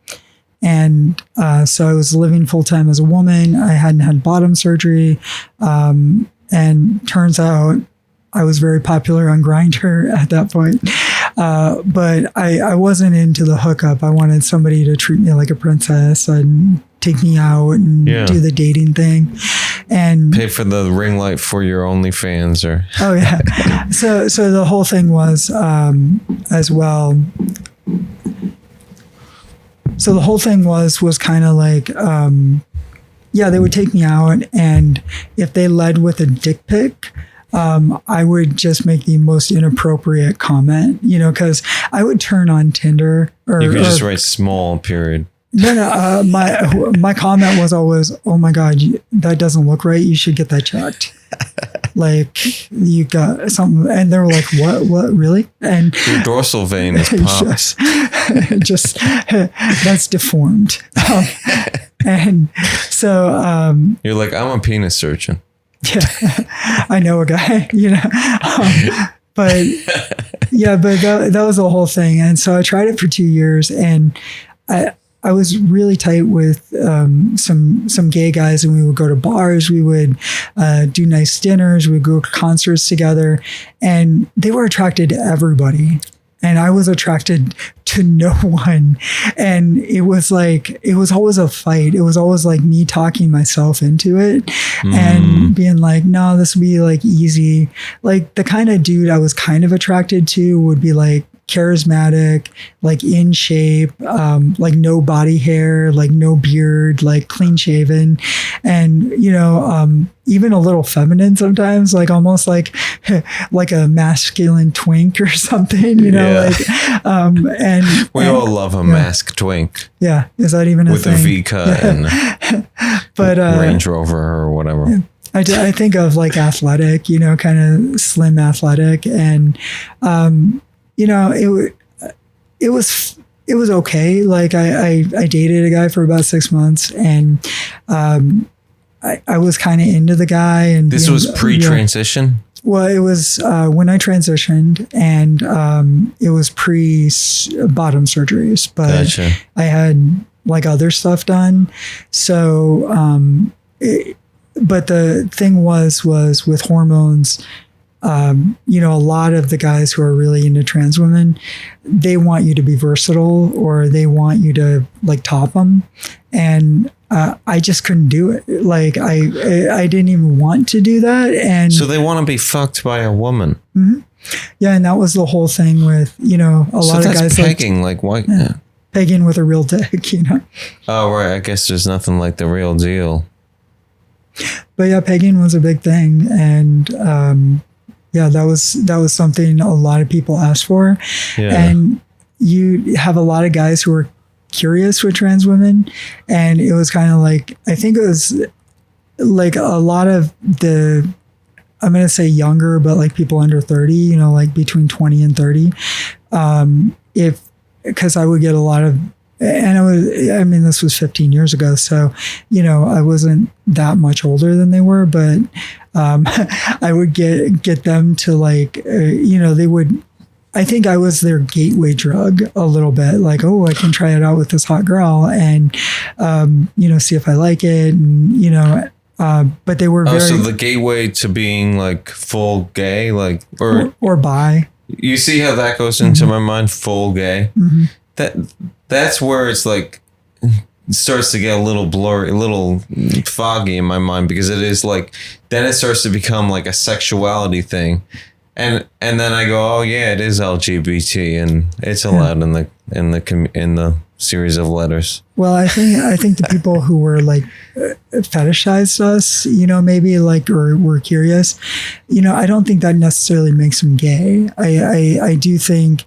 And so I was living full time as a woman. I hadn't had bottom surgery. And turns out I was very popular on Grindr at that point. But I wasn't into the hookup. I wanted somebody to treat me like a princess and take me out and do the dating thing. And pay for the ring light for your OnlyFans or. Oh yeah. So the whole thing was, as well. So the whole thing was kind of like, they would take me out, and if they led with a dick pic, I would just make the most inappropriate comment, because I would turn on Tinder. You could just write small, period. No. My comment was always, "Oh my God, that doesn't look right. You should get that checked." Like, you got something, and they were like, "What, really?" And your dorsal vein is popped. just that's deformed. And so you're like, I'm a penis surgeon. Yeah, I know a guy, but that was the whole thing. And so I tried it for 2 years, and I was really tight with some gay guys, and we would go to bars, we would do nice dinners, we would go to concerts together, and they were attracted to everybody. And I was attracted to no one. And it was always a fight. It was always like me talking myself into it and being like, no, this would be like easy. Like, the kind of dude I was kind of attracted to would be like charismatic, like in shape, like no body hair, like no beard, like clean shaven. And, even a little feminine sometimes, like almost like a masculine twink or something, and we all love a masked twink. Yeah. Is that even a with thing? A V cut and but Range Rover or whatever. I think of like athletic, kind of slim athletic. And, it was okay. Like, I dated a guy for about 6 months, and, I was kind of into the guy. And this was pre-transition? Well, it was when I transitioned, and it was pre-bottom surgeries, but gotcha. I had like other stuff done. So, but the thing was with hormones, a lot of the guys who are really into trans women, they want you to be versatile, or they want you to like top them. And I just couldn't do it. Like, I didn't even want to do that. And so they want to be fucked by a woman. Mm-hmm. Yeah. And that was the whole thing with, a lot of guys pegging, like why? Yeah. Pegging with a real dick, Oh, right. I guess there's nothing like the real deal. But yeah, pegging was a big thing. And, that was something a lot of people asked for. Yeah. And you have a lot of guys who are curious with trans women. And it was kind of like, I think it was like a lot of the, I'm going to say younger, but like people under 30, like between 20 and 30. Because I would get a lot of and I mean, this was 15 years ago. So, I wasn't that much older than they were, but I would get them to like, they would, I think I was their gateway drug a little bit, like, oh, I can try it out with this hot girl and, see if I like it. And, but they were very. So the gateway to being like full gay, like, or bi. You see how that goes into my mind, full gay? Mm-hmm. That's where it's like, it starts to get a little blurry, a little foggy in my mind, because it is like, then it starts to become like a sexuality thing. And then I go, oh yeah, it is LGBT, and it's allowed in the series of letters. Well, I think the people who were like fetishized us, maybe like, or were curious, I don't think that necessarily makes them gay. I do think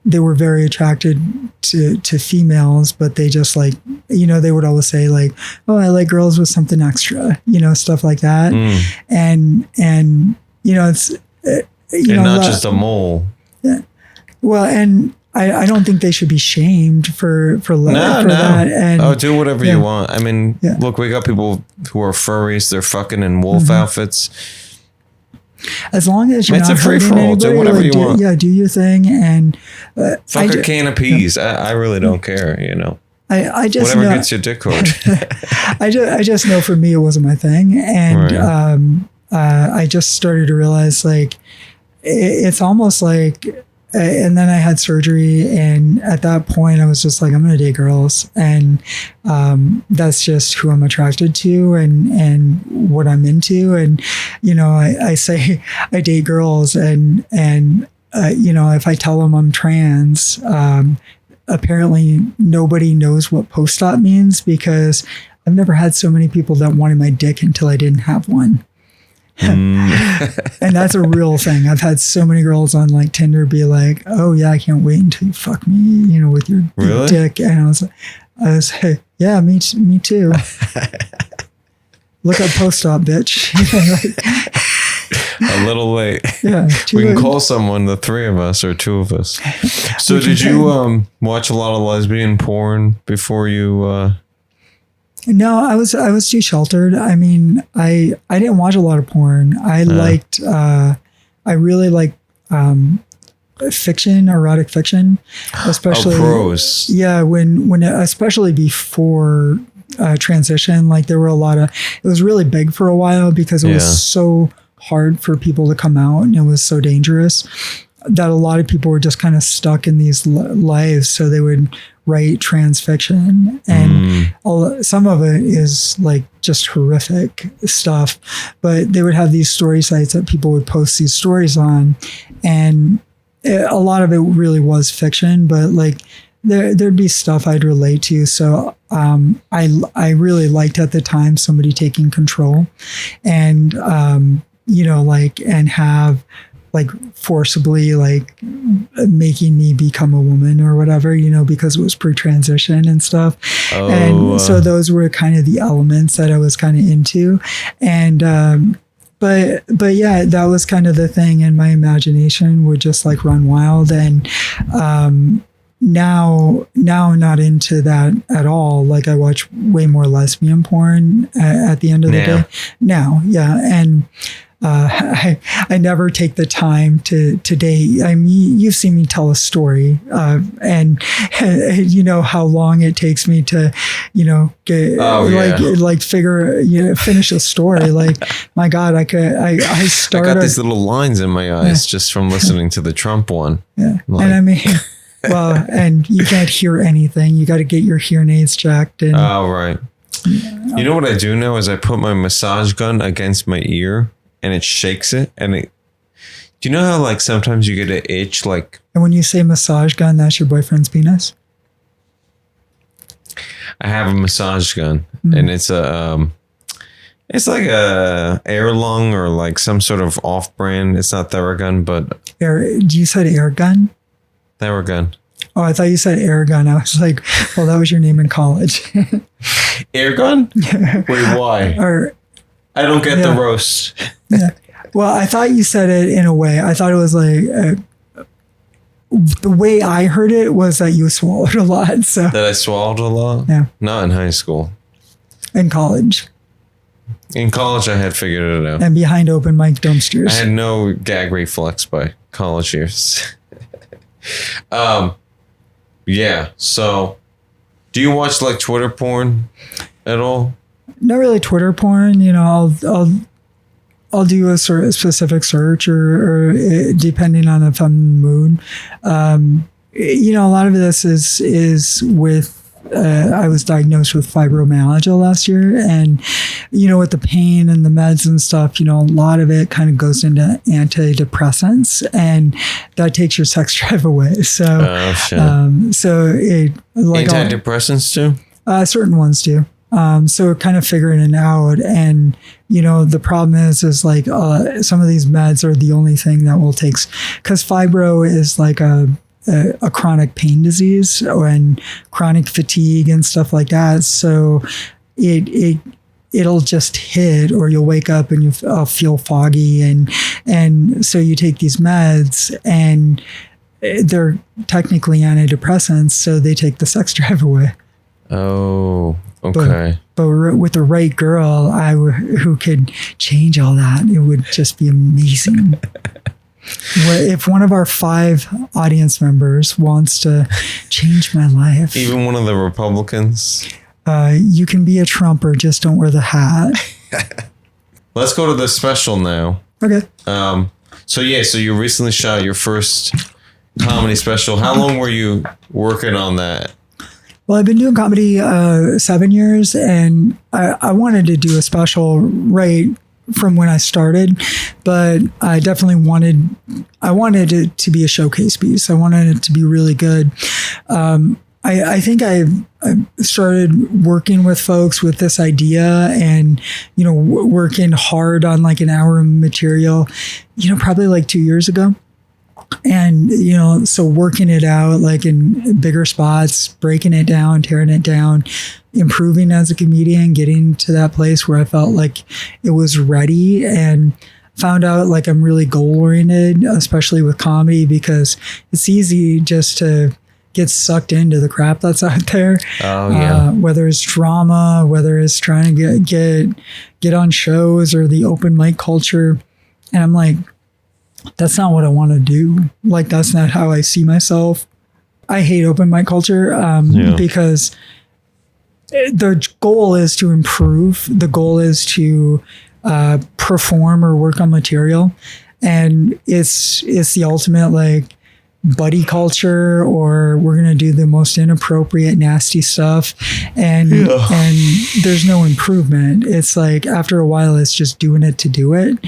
they were very attracted to females, but they just like, they would always say like, oh, I like girls with something extra, stuff like that. And it's, and not just a mole. Yeah. Well, and I don't think they should be shamed for that. And do whatever you want. I mean, look, we got people who are furries. They're fucking in wolf outfits. As long as you're it's not a free for all. Do whatever you want. Yeah, do your thing and fuck a can of peas. I really don't care. I just whatever know, gets your dick hard. I just know for me it wasn't my thing, and I just started to realize like it's almost like. And then I had surgery, and at that point I was just like, I'm going to date girls, and that's just who I'm attracted to and what I'm into. And, I say I date girls, and if I tell them I'm trans, apparently nobody knows what post-op means, because I've never had so many people that wanted my dick until I didn't have one. And that's a real thing. I've had so many girls on like Tinder be like, oh yeah, I can't wait until you fuck me, with your dick. And I was like, yeah, me too. Look up post-op, bitch. A little late. Yeah. We can call someone, the three of us or two of us. So did you watch a lot of lesbian porn before you No, I was too sheltered. I mean, I didn't watch a lot of porn. I really liked fiction, erotic fiction, especially prose. Yeah, when especially before transition, like there were a lot of. It was really big for a while because it was so hard for people to come out, and it was so dangerous that a lot of people were just kind of stuck in these lives. So they would write trans fiction, and some of it is like just horrific stuff, but they would have these story sites that people would post these stories on, and a lot of it really was fiction, but like there'd be stuff I'd relate to. So I really liked at the time somebody taking control and and have like forcibly like making me become a woman or whatever, because it was pre-transition and stuff. And so those were kind of the elements that I was kind of into. And, but yeah, that was kind of the thing, and my imagination would just like run wild. And, now I'm not into that at all. Like I watch way more lesbian porn at the end of the day now. Yeah. And, I never take the time to date. I mean, you've seen me tell a story, and you know how long it takes me to, get finish a story. Like, my God, I got these little lines in my eyes just from listening to the Trump one. Yeah, like, and I mean. Well, and you can't hear anything. You got to get your hearing aids checked. And, right. You know what I do now is I put my massage gun against my ear and it shakes it. And do you know how like sometimes you get an itch like. And when you say massage gun, that's your boyfriend's penis? I have a massage gun and it's it's like a air lung or like some sort of off brand. It's not Theragun, but. You said air gun? Theragun. Oh, I thought you said air gun. I was like, well, that was your name in college. Air gun? Wait, why? I don't get the roast. Yeah. Well, I thought you said it in a way. I thought it was like, the way I heard it was that you swallowed a lot. So That I swallowed a lot? Yeah. Not in high school. in college In college, I had figured it out. and behind open mic dumpsters. I had no gag reflex by college years. Yeah. So, do you watch like Twitter porn at all? Not really Twitter porn. You know, I'll do a sort of specific search or depending on if I'm in the mood. You know, a lot of this is with. I was diagnosed with fibromyalgia last year, and you know, with the pain and the meds and stuff, you know, a lot of it kind of goes into antidepressants, and that takes your sex drive away. So, so it like antidepressants too. Certain ones do. So kind of figuring it out, and you know, the problem is like some of these meds are the only thing that will take, because fibro is like a chronic pain disease and chronic fatigue and stuff like that. So it'll just hit, or you'll wake up and you feel foggy, and so you take these meds, and they're technically antidepressants, so they take the sex drive away. Oh, okay. But with the right girl, who could change all that, it would just be amazing. If one of our 5 audience members wants to change my life, Even one of the Republicans. you can be a Trumper, just don't wear the hat. Let's go to the special now. Okay. So you recently shot your first comedy special. How long were you working on that? Well, I've been doing comedy 7 years, and I wanted to do a special right from when I started, but I definitely wanted it to be a showcase piece. I wanted it to be really good. I think I started working with folks with this idea, and you know, working hard on like an hour of material, you know, probably like 2 years ago. And, you know, so working it out like in bigger spots, breaking it down, tearing it down, improving as a comedian, getting to that place where I felt like it was ready, and found out like I'm really goal oriented, especially with comedy, because it's easy just to get sucked into the crap that's out there. Oh, yeah. Whether it's drama, whether it's trying to get on shows, or the open mic culture. And I'm like, that's not what I want to do. Like, that's not how I see myself. I hate open mic culture because the goal is to improve. The goal is to perform or work on material. And it's the ultimate like buddy culture, or we're going to do the most inappropriate, nasty stuff. And there's no improvement. It's like, after a while, it's just doing it to do it.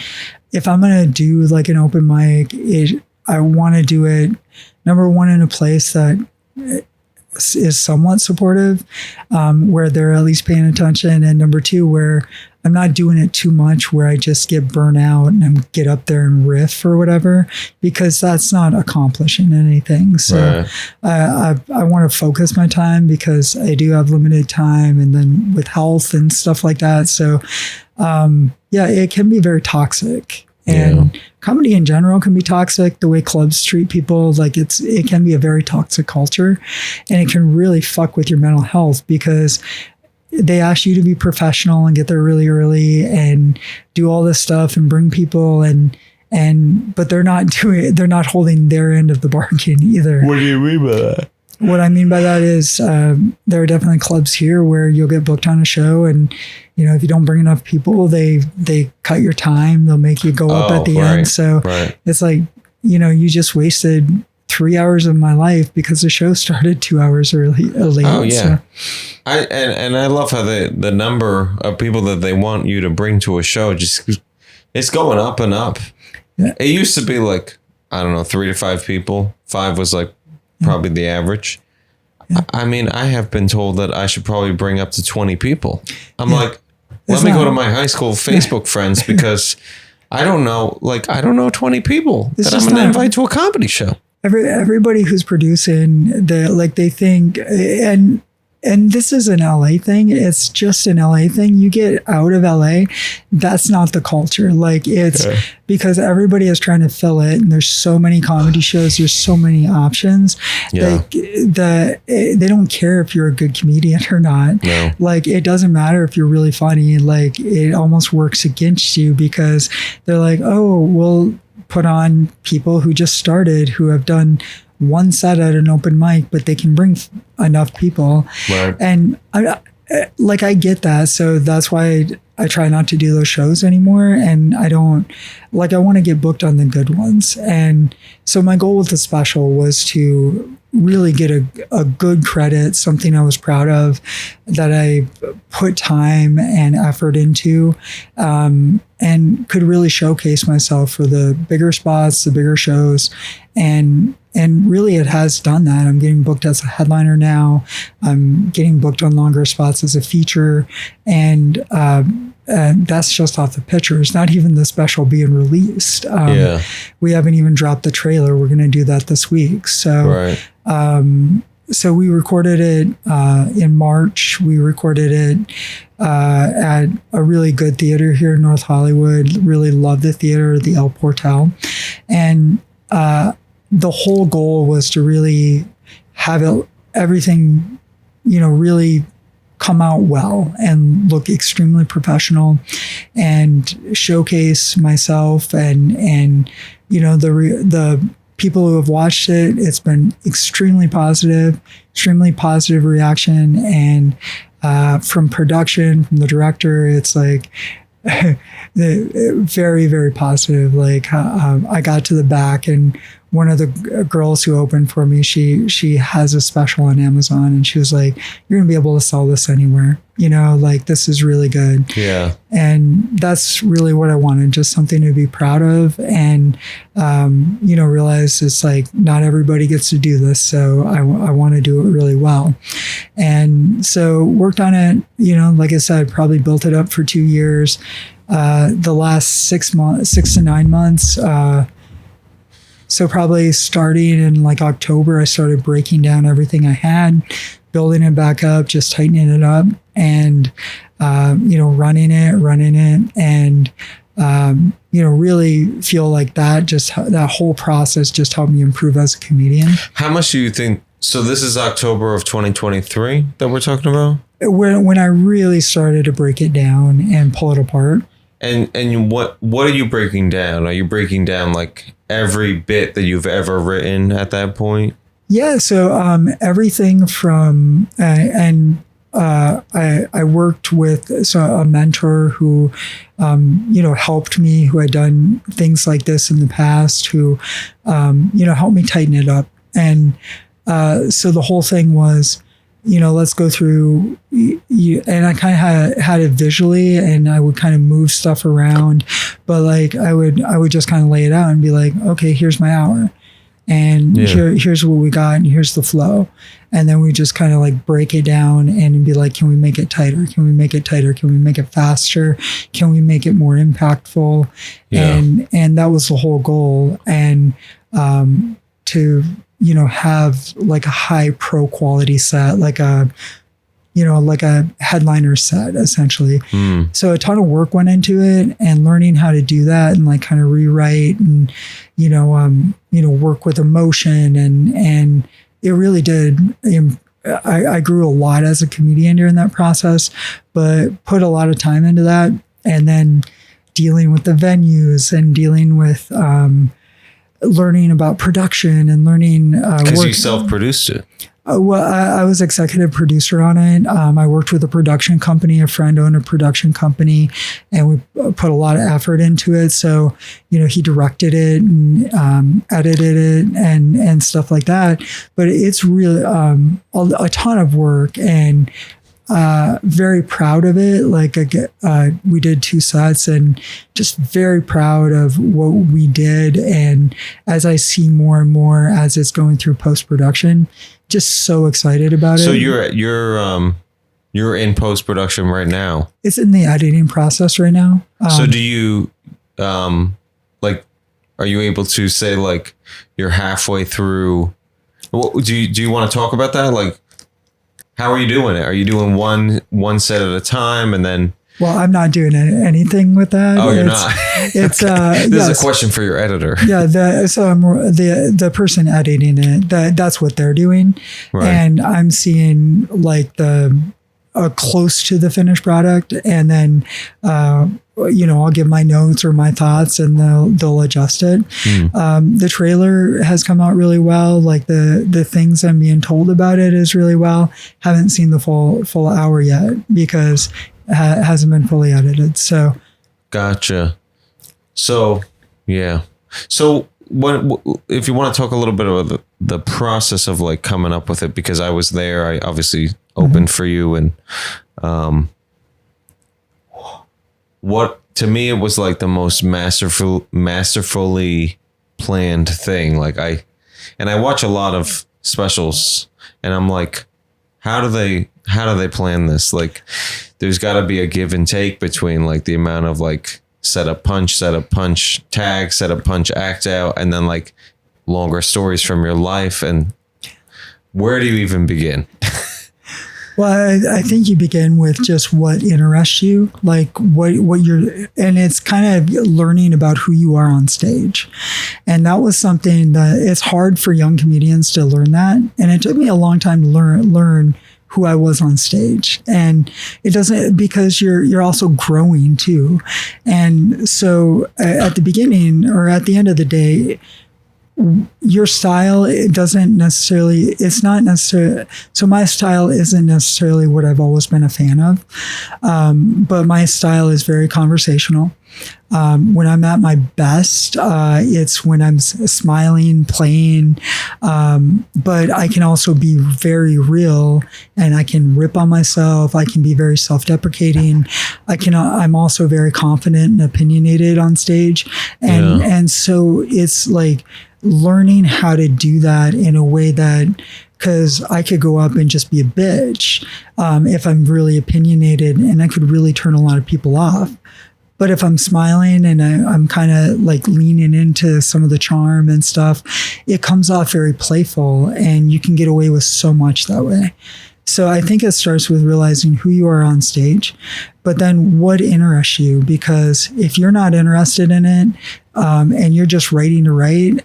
If I'm going to do like an open mic, I want to do it, number one, in a place that is somewhat supportive, where they're at least paying attention. And number two, where I'm not doing it too much where I just get burnt out and I get up there and riff or whatever, because that's not accomplishing anything. So I want to focus my time, because I do have limited time, and then with health and stuff like that. So it can be very toxic, and comedy in general can be toxic. The way clubs treat people, like it can be a very toxic culture, and it can really fuck with your mental health, because they ask you to be professional and get there really early and do all this stuff and bring people but they're not holding their end of the bargain either. What do you mean by that? What I mean by that is there are definitely clubs here where you'll get booked on a show, and you know, if you don't bring enough people, they cut your time. They'll make you go up at the end. So it's like, you know, you just wasted 3 hours of my life because the show started 2 hours late. Oh yeah. So. I love how the number of people that they want you to bring to a show, just it's going up and up. Yeah. It used to be like, I don't know, 3 to 5 people. 5 was like probably the average. Yeah. I mean, I have been told that I should probably bring up to 20 people. I'm like, let me go to my high school Facebook friends, because I don't know 20 people that I'm going to invite to a comedy show. Everybody who's producing, they think, and and this is an LA thing. It's just an LA thing. You get out of LA, that's not the culture. Like it's because everybody is trying to fill it, and there's so many comedy shows. There's so many options. Yeah. They don't care if you're a good comedian or not. No. Like it doesn't matter if you're really funny. Like it almost works against you because they're like, oh, we'll put on people who just started, who have done one set at an open mic, but they can bring enough people. Right. And I get that. So that's why I try not to do those shows anymore. And I want to get booked on the good ones. And so my goal with the special was to really get a good credit, something I was proud of, that I put time and effort into, and could really showcase myself for the bigger spots, the bigger shows. And really it has done that. I'm getting booked as a headliner now. I'm getting booked on longer spots as a feature. And that's just off the pictures, not even the special being released. We haven't even dropped the trailer. We're going to do that this week. So, so we recorded it in March. We recorded it at a really good theater here in North Hollywood. Really love the theater, the El Portal. And the whole goal was to really have everything, really come out well and look extremely professional, and showcase myself and the people who have watched it. It's been extremely positive reaction, and from production, from the director, it's like very, very positive. Like I got to the back, and one of the girls who opened for me, she has a special on Amazon, and she was like, "You're gonna be able to sell this anywhere. Like this is really good." Yeah. And that's really what I wanted, just something to be proud of, and realize it's like not everybody gets to do this, so I want to do it really well. And so worked on it. Like I said, probably built it up for 2 years. The last 6 to 9 months. So probably starting in like October, I started breaking down everything I had, building it back up, just tightening it up, and running it, and really feel like that whole process just helped me improve as a comedian. How much do you think? So this is October of 2023 that we're talking about? When I really started to break it down and pull it apart. And what are you breaking down? Are you breaking down like every bit that you've ever written at that point? Yeah. So everything from I worked with a mentor who helped me, who had done things like this in the past, who helped me tighten it up. And so the whole thing was, let's go through, and I kind of had it visually, and I would kind of move stuff around, but like I would just kind of lay it out and be like, okay, here's my hour, and here's what we got, and here's the flow. And then we just kind of like break it down and be like, can we make it tighter? Can we make it tighter? Can we make it faster? Can we make it more impactful? Yeah. And that was the whole goal. And to have like a high pro quality set, like a headliner set, essentially. So a ton of work went into it, and learning how to do that, and like kind of rewrite, and work with emotion, and it really did. I grew a lot as a comedian during that process, but put a lot of time into that, and then dealing with the venues, and dealing with learning about production, and learning because you self-produced it. Well, I was executive producer on it. I worked with a production company. A friend owned a production company, and we put a lot of effort into it. So, he directed it and edited it and stuff like that. But it's really a ton of work, and very proud of it. Like we did 2 sets, and just very proud of what we did. And as I see more and more as it's going through post-production, just so excited about it. So you're in post-production right now. It's in the editing process right now. So do you are you able to say like you're halfway through? Do you want to talk about that? Like, How are you doing it? Are you doing one set at a time and then? Well, I'm not doing anything with that. Oh, you're not. It's this is a question for your editor. Yeah, so I'm the person editing it. That's what they're doing, Right. and I'm seeing like the close to the finished product, and then I'll give my notes or my thoughts, and they'll adjust it. The trailer has come out really well. Like the things I'm being told about it is really well. Haven't seen the full hour yet because it hasn't been fully edited. So, gotcha. So, yeah. So, if you want to talk a little bit about the process of like coming up with it, because I was there, I obviously opened for you, and what to me it was like the most masterfully planned thing. Like I watch a lot of specials, and I'm like, how do they plan this? Like, there's got to be a give and take between like the amount of like set up punch, tag, set up punch, act out, and then like longer stories from your life. And where do you even begin? Well, I think you begin with just what interests you, like what you're, and it's kind of learning about who you are on stage. And that was something that it's hard for young comedians to learn that. And it took me a long time to learn who I was on stage. And it doesn't, because you're also growing too. And so at the beginning or at the end of the day, your style, so my style isn't necessarily what I've always been a fan of. But my style is very conversational. When I'm at my best, it's when I'm smiling, playing, but I can also be very real, and I can rip on myself. I can be very self-deprecating. I'm also very confident and opinionated on stage. And so it's like learning how to do that in a way that, because I could go up and just be a bitch if I'm really opinionated, and I could really turn a lot of people off. But if I'm smiling and I'm kind of like leaning into some of the charm and stuff, it comes off very playful, and you can get away with so much that way. So I think it starts with realizing who you are on stage, but then what interests you. Because if you're not interested in it, and you're just writing to write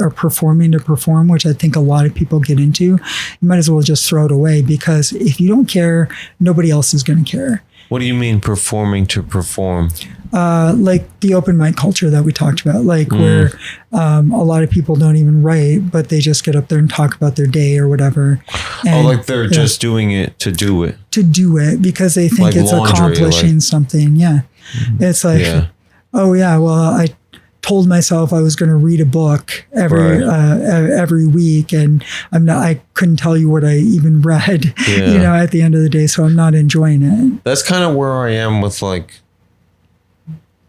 or performing to perform, which I think a lot of people get into, you might as well just throw it away, because if you don't care, nobody else is going to care. What do you mean performing to perform? Like the open mic culture that we talked about, like where a lot of people don't even write, but they just get up there and talk about their day or whatever. And, like they're just doing it to do it. To do it because they think like it's laundry, accomplishing something. Yeah. It's like, oh yeah, well, I told myself I was going to read a book every week, and I couldn't tell you what I even read, at the end of the day. So I'm not enjoying it. That's kind of where I am with like,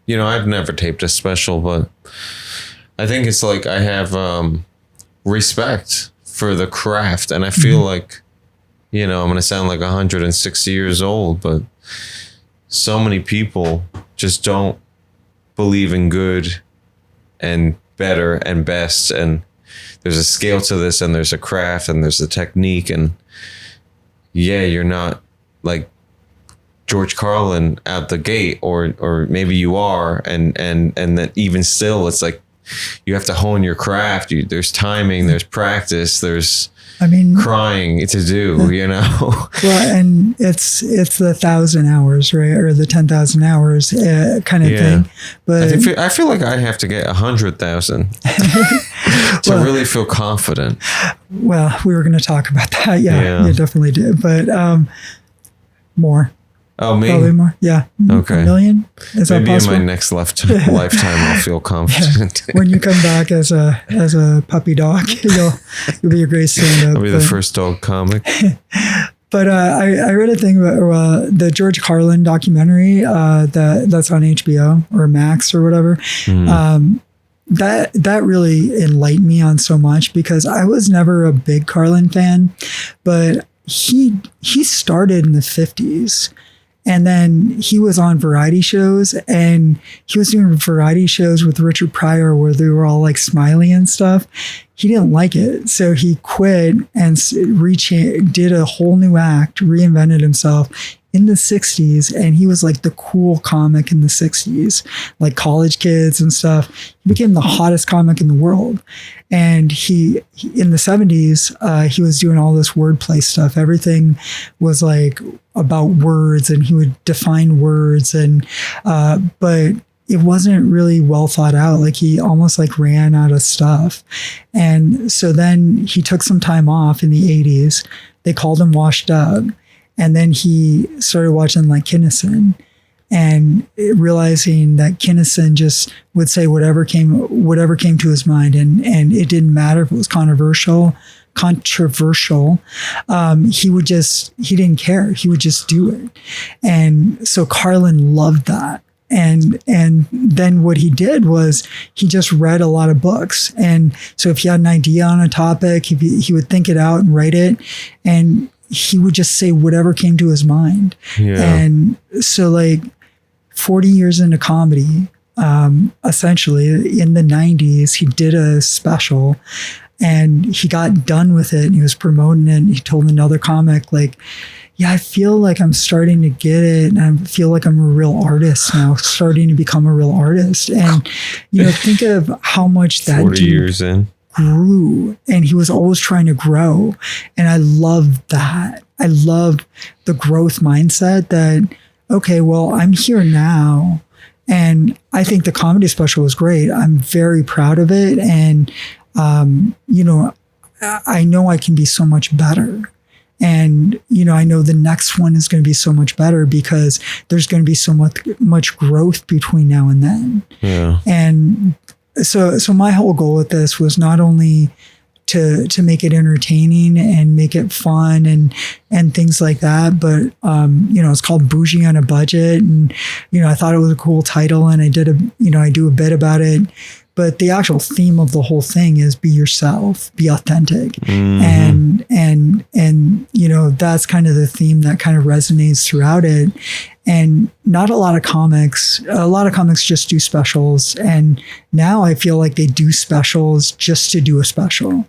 I've never taped a special, but I think it's like I have respect for the craft, and I feel like, I'm going to sound like 160 years old, but so many people just don't believe in good and better and best, and there's a scale to this, and there's a craft, and there's a technique, and you're not like George Carlin out the gate, or maybe you are, and then even still, it's like you have to hone your craft. There's timing, there's practice, there's crying to do, Well, and it's the 1,000 hours, right, or the 10,000 hours kind of thing. But I feel like I have to get 100,000 to really feel confident. Well, we were going to talk about that. Yeah, you definitely do. But more. Oh, me? Probably more. Yeah. Okay. $1 million? Is that possible? In my next lifetime, I'll feel confident. When you come back as a puppy dog, you'll be a great stand-up. I'll be the first dog comic. But I read a thing about the George Carlin documentary that's on HBO or Max or whatever. That really enlightened me on so much, because I was never a big Carlin fan, but he started in the 50s. And then he was on variety shows, and he was doing variety shows with Richard Pryor where they were all like smiley and stuff. he didn't like it. So he quit and did a whole new act, reinvented himself in the 60s. And he was like the cool comic in the 60s, like college kids and stuff. He became the hottest comic in the world. And he in the 70s, he was doing all this wordplay stuff. Everything was like about words, and he would define words. And, but it wasn't really well thought out. Like he almost like ran out of stuff. And so then he took some time off in the 80s. They called him washed up. And then he started watching like Kinnison, and realizing that Kinnison just would say whatever came to his mind. And it didn't matter if it was controversial. He didn't care. He would just do it. And so Carlin loved that. And then what he did was he just read a lot of books. And so if he had an idea on a topic, he would think it out and write it. And he would just say whatever came to his mind. Yeah. And so like 40 years into comedy, essentially in the 90s, he did a special and he got done with it and he was promoting it. And he told another comic, like, yeah, I feel like I'm starting to get it. And I feel like I'm a real artist now, starting to become a real artist. And, think of how much that 40 years in grew, and he was always trying to grow. And I love that. I love the growth mindset that, okay, well, I'm here now. And I think the comedy special was great. I'm very proud of it. And, I know I can be so much better. And, I know the next one is going to be so much better because there's going to be so much growth between now and then. Yeah. And so my whole goal with this was not only to make it entertaining and make it fun and things like that, but, it's called Bougie on a Budget. And, I thought it was a cool title, and I do a bit about it. But the actual theme of the whole thing is be yourself, be authentic. Mm-hmm. And that's kind of the theme that kind of resonates throughout it. And not a lot of comics just do specials. And now I feel like they do specials just to do a special.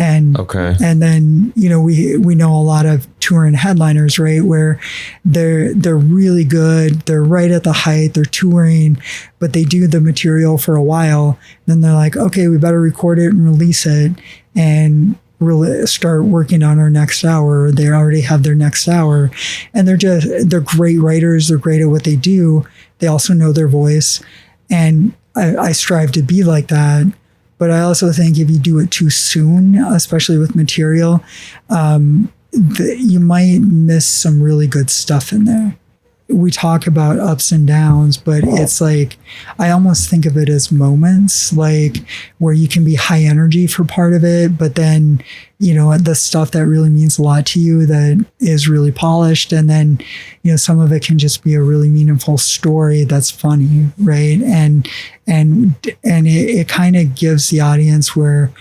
And okay. And then, we know a lot of touring headliners, right, where they're really good. They're right at the height. They're touring, but they do the material for a while. Then they're like, okay, we better record it and release it and really start working on our next hour. They already have their next hour, and they're great writers. They're great at what they do. They also know their voice. And I strive to be like that. But I also think if you do it too soon, especially with material, you might miss some really good stuff in there. We talk about ups and downs, but it's like, I almost think of it as moments, like where you can be high energy for part of it, but then, the stuff that really means a lot to you that is really polished. And then, some of it can just be a really meaningful story that's funny, right? And it kind of gives the audience where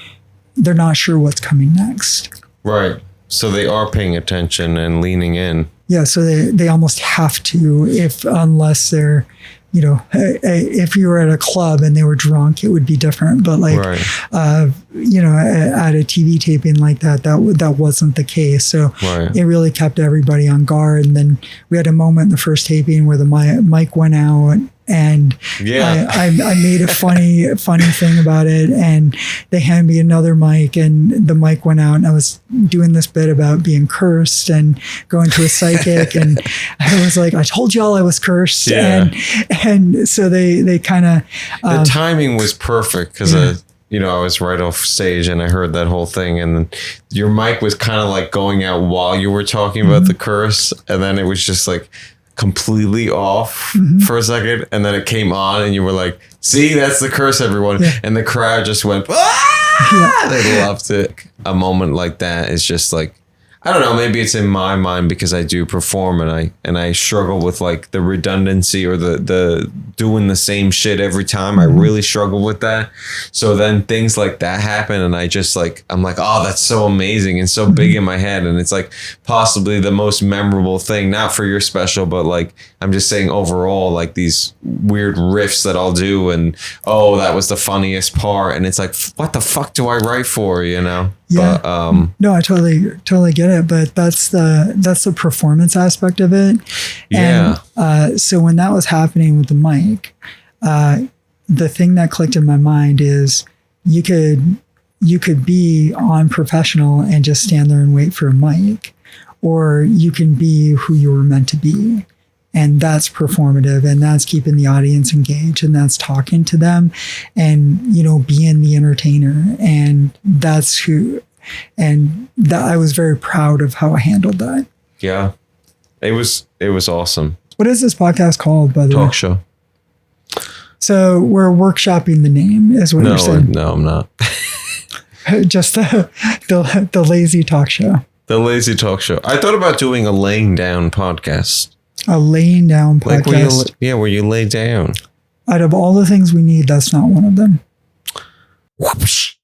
they're not sure what's coming next. Right. So they are paying attention and leaning in. Yeah, so they almost have to, unless they're, if you were at a club and they were drunk, it would be different. But like, right. At a TV taping like that wasn't the case. So right. It really kept everybody on guard. And then we had a moment in the first taping where the mic went out. And yeah. I made a funny thing about it, and they handed me another mic, and the mic went out, and I was doing this bit about being cursed and going to a psychic, and I was like, I told y'all I was cursed. Yeah. And so they kind of the timing was perfect because I was right off stage and I heard that whole thing, and then your mic was kind of like going out while you were talking about the curse, and then it was just like completely off for a second, and then it came on and you were like, see, that's the curse, everyone. And the crowd just went, ah! They loved it. A moment like that is just like, I don't know, maybe it's in my mind because I do perform and I struggle with like the redundancy or the doing the same shit every time. I really struggle with that. So then things like that happen and I just like, I'm like, oh, that's so amazing and so big in my head. And it's like possibly the most memorable thing, not for your special, but like, I'm just saying overall, like these weird riffs that I'll do and, oh, that was the funniest part. And it's like, what the fuck do I write for, you know? Yeah. But, no, I totally get it. But that's the performance aspect of it. Yeah. And so when that was happening with the mic, the thing that clicked in my mind is you could be on professional and just stand there and wait for a mic, or you can be who you were meant to be. And that's performative, and that's keeping the audience engaged, and that's talking to them and, you know, being the entertainer. And that's who, and that I was very proud of how I handled that. Yeah. It was awesome. What is this podcast called, by the way? Talk show. So we're workshopping the name, is what you're saying. No, I'm not. Just the lazy talk show. The lazy talk show. I thought about doing a laying down podcast. A laying down podcast. Like where you lay down. Out of all the things we need, that's not one of them. Whoosh.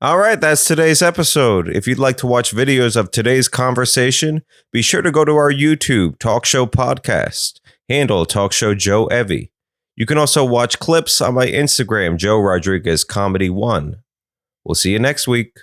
All right, that's today's episode. If you'd like to watch videos of today's conversation, be sure to go to our YouTube Talk Show Podcast, handle Talk Show Joe Evie. You can also watch clips on my Instagram, Joe Rodriguez Comedy 1. We'll see you next week.